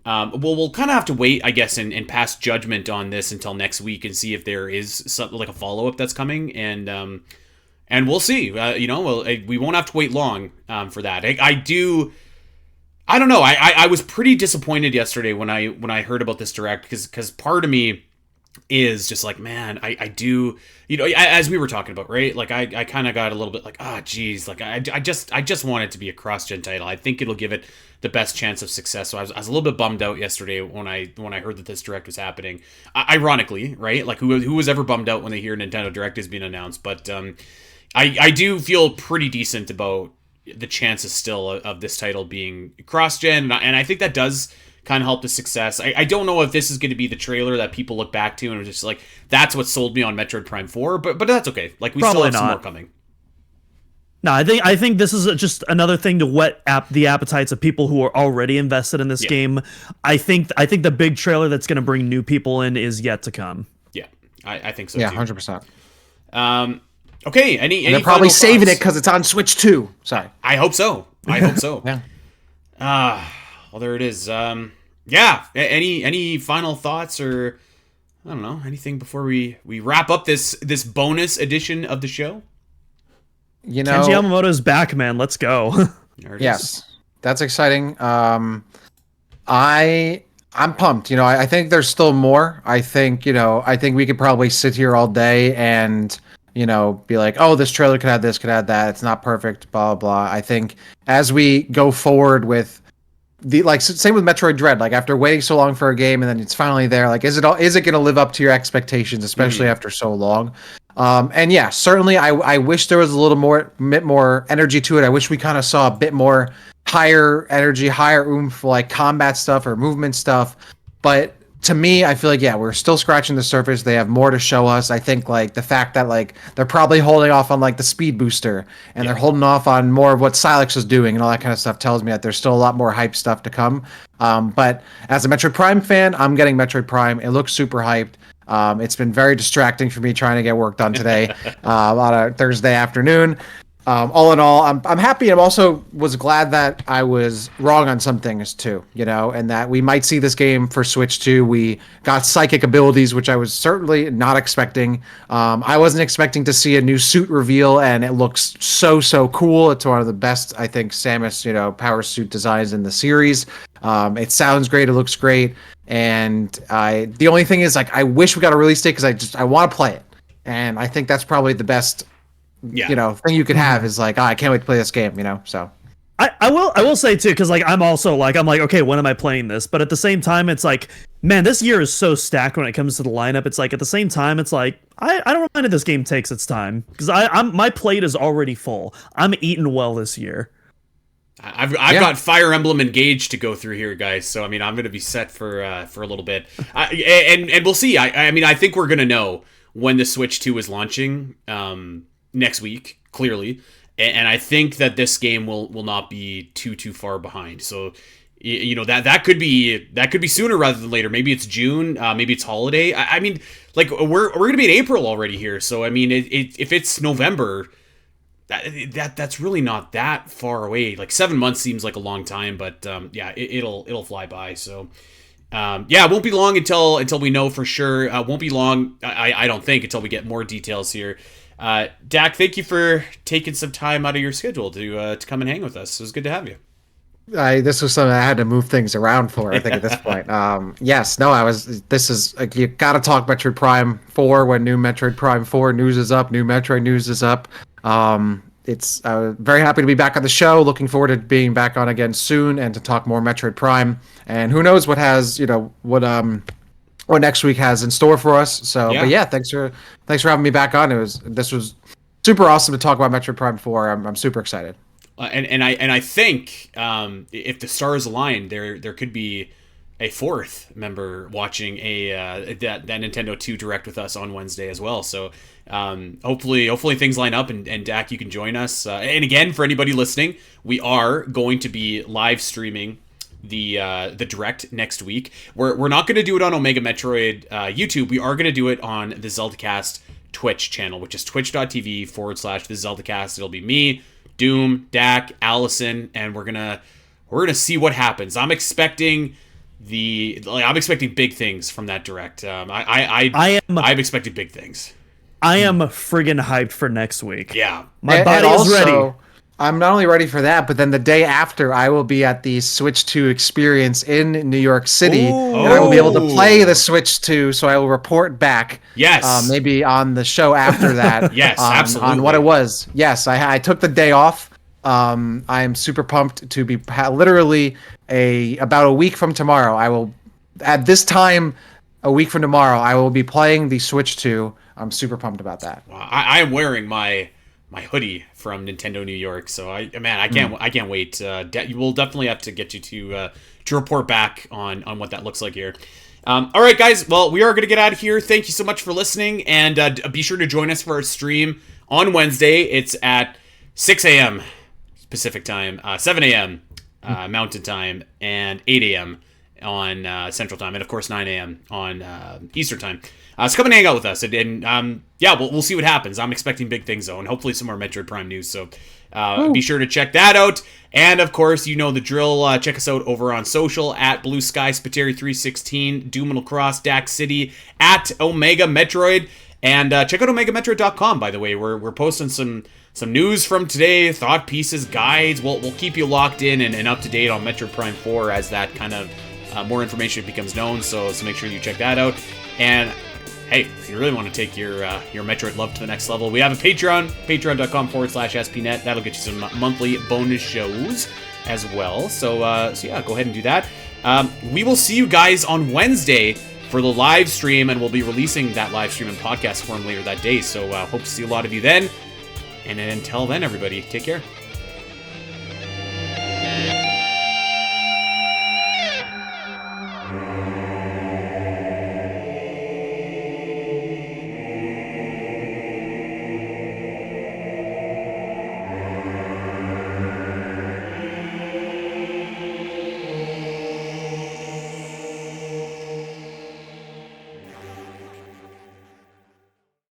Speaker 2: we'll kind of have to wait, I guess, and pass judgment on this until next week and see if there is something like a follow-up that's coming, and we'll see. We won't have to wait long for that. I don't know. I was pretty disappointed yesterday when I heard about this direct, because part of me is just like, man, I do, as we were talking about, right? Like I kind of got a little bit like, geez, like I just want it to be a cross-gen title. I think it'll give it the best chance of success. So I was a little bit bummed out yesterday when I heard that this direct was happening. Ironically, right? Like who was ever bummed out when they hear Nintendo Direct is being announced? But I do feel pretty decent about the chances still of this title being cross-gen, and I think that does kind of help the success. I don't know if this is going to be the trailer that people look back to and are just like, that's what sold me on Metroid Prime 4, but that's okay. Like, we
Speaker 4: Probably
Speaker 2: still have
Speaker 4: not.
Speaker 2: some more coming.
Speaker 4: No, I think this is just another thing to whet the appetites of people who are already invested in this game. I think the big trailer that's going to bring new people in is yet to come.
Speaker 2: Yeah, I think so.
Speaker 3: Yeah,
Speaker 2: too.
Speaker 3: 100%.
Speaker 2: Okay. Any
Speaker 3: they're probably saving
Speaker 2: thoughts?
Speaker 3: it because it's on Switch 2. Sorry.
Speaker 2: I hope so.
Speaker 3: Yeah.
Speaker 2: Well, there it is. Yeah. Any final thoughts, or I don't know, anything before we wrap up this bonus edition of the show?
Speaker 4: Kenji Yamamoto's back, man. Let's go.
Speaker 3: Yes, that's exciting. I'm pumped. I think there's still more. I think we could probably sit here all day and be like, oh, this trailer could have this, could have that. It's not perfect, blah, blah. I think as we go forward with same with Metroid Dread, like after waiting so long for a game and then it's finally there, like, is it going to live up to your expectations, especially after so long? And yeah, certainly I wish there was a little bit more energy to it. I wish we kind of saw a bit more higher energy, higher oomph, like combat stuff or movement stuff. But to me, I feel like, yeah, we're still scratching the surface. They have more to show us. I think like the fact that like they're probably holding off on like the speed booster and they're holding off on more of what Silex is doing and all that kind of stuff tells me that there's still a lot more hype stuff to come. But as a Metroid Prime fan, I'm getting Metroid Prime. It looks super hyped. It's been very distracting for me trying to get work done today on a Thursday afternoon. All in all, I'm happy. I'm also was glad that I was wrong on some things too, and that we might see this game for Switch 2. We got psychic abilities, which I was certainly not expecting. I wasn't expecting to see a new suit reveal, and it looks so cool. It's one of the best, I think, Samus, power suit designs in the series. It sounds great. It looks great. And the only thing is, like, I wish we got a release date because I want to play it, and I think that's probably the best. Thing you could have is like, I can't wait to play this game, so.
Speaker 4: I will say too, because like I'm like, okay, when am I playing this? But at the same time, it's like, man, this year is so stacked when it comes to the lineup. It's like at the same time, it's like I don't mind if this game takes its time because my plate is already full. I'm eating well this year.
Speaker 2: I've got Fire Emblem Engage to go through here, guys. So I mean, I'm gonna be set for a little bit, and we'll see. I mean, I think we're gonna know when the Switch 2 is launching. Next week, clearly, and I think that this game will not be too far behind. So, that could be sooner rather than later. Maybe it's June, maybe it's holiday. I mean, like we're gonna be in April already here. So I mean, if it's November, that's really not that far away. Like 7 months seems like a long time, but it'll fly by. So. It won't be long until we know for sure. Won't be long, I don't think, until we get more details here. Dak, thank you for taking some time out of your schedule to come and hang with us. It was good to have you.
Speaker 3: This was something I had to move things around for, I think, at this point. This is like, you got to talk Metroid Prime 4 when new Metroid Prime 4 news is up, new Metroid news is up. It's very happy to be back on the show. Looking forward to being back on again soon and to talk more Metroid Prime. And who knows what next week has in store for us. So, But yeah, thanks for having me back on. This was super awesome to talk about Metroid Prime 4. I'm super excited.
Speaker 2: And I think if the stars align, there could be a fourth member watching that Nintendo 2 Direct with us on Wednesday as well. So hopefully things line up, and Dak, you can join us. And again, for anybody listening, we are going to be live streaming the Direct next week. We're not going to do it on Omega Metroid YouTube. We are going to do it on the ZeldaCast Twitch channel, which is twitch.tv/the ZeldaCast. It'll be me, Doom, Dak, Alasyn, and we're gonna see what happens. I'm expecting I'm expecting big things from that direct. I'm expecting big things.
Speaker 4: I am friggin' hyped for next week.
Speaker 2: Yeah.
Speaker 4: My body is ready.
Speaker 3: I'm not only ready for that, but then the day after, I will be at the Switch 2 experience in New York City, and I will be able to play the Switch 2, so I will report back.
Speaker 2: Yes.
Speaker 3: Maybe on the show after that.
Speaker 2: Yes, absolutely.
Speaker 3: On what it was. Yes, I took the day off. I am super pumped to be literally about a week from tomorrow. I will, at this time, a week from tomorrow, I will be playing the Switch 2. I'm super pumped about that.
Speaker 2: Wow, I am wearing my hoodie from Nintendo New York, so I can't wait. We'll definitely have to get you to report back on what that looks like here. All right, guys. Well, we are going to get out of here. Thank you so much for listening, and be sure to join us for our stream on Wednesday. It's at 6 a.m. Pacific time, 7 a.m. Mountain time, and 8 a.m. on Central time, and of course 9 a.m. on Eastern time. So come and hang out with us, and we'll see what happens. I'm expecting big things, though, and hopefully some more Metroid Prime news, so be sure to check that out. And, of course, you know the drill. Check us out over on social, at Blue Sky, Spiteri316, Doominal Cross, Dax City, at Omega Metroid, and check out OmegaMetroid.com, by the way. We're posting some news from today, thought pieces, guides. We'll keep you locked in and up to date on Metroid Prime 4 as that kind of more information becomes known, so make sure you check that out. And hey, if you really want to take your Metroid love to the next level, we have a Patreon, patreon.com/spnet. That'll get you some monthly bonus shows as well. So yeah, go ahead and do that. We will see you guys on Wednesday for the live stream, and we'll be releasing that live stream in podcast form later that day. So hope to see a lot of you then. And until then, everybody, take care.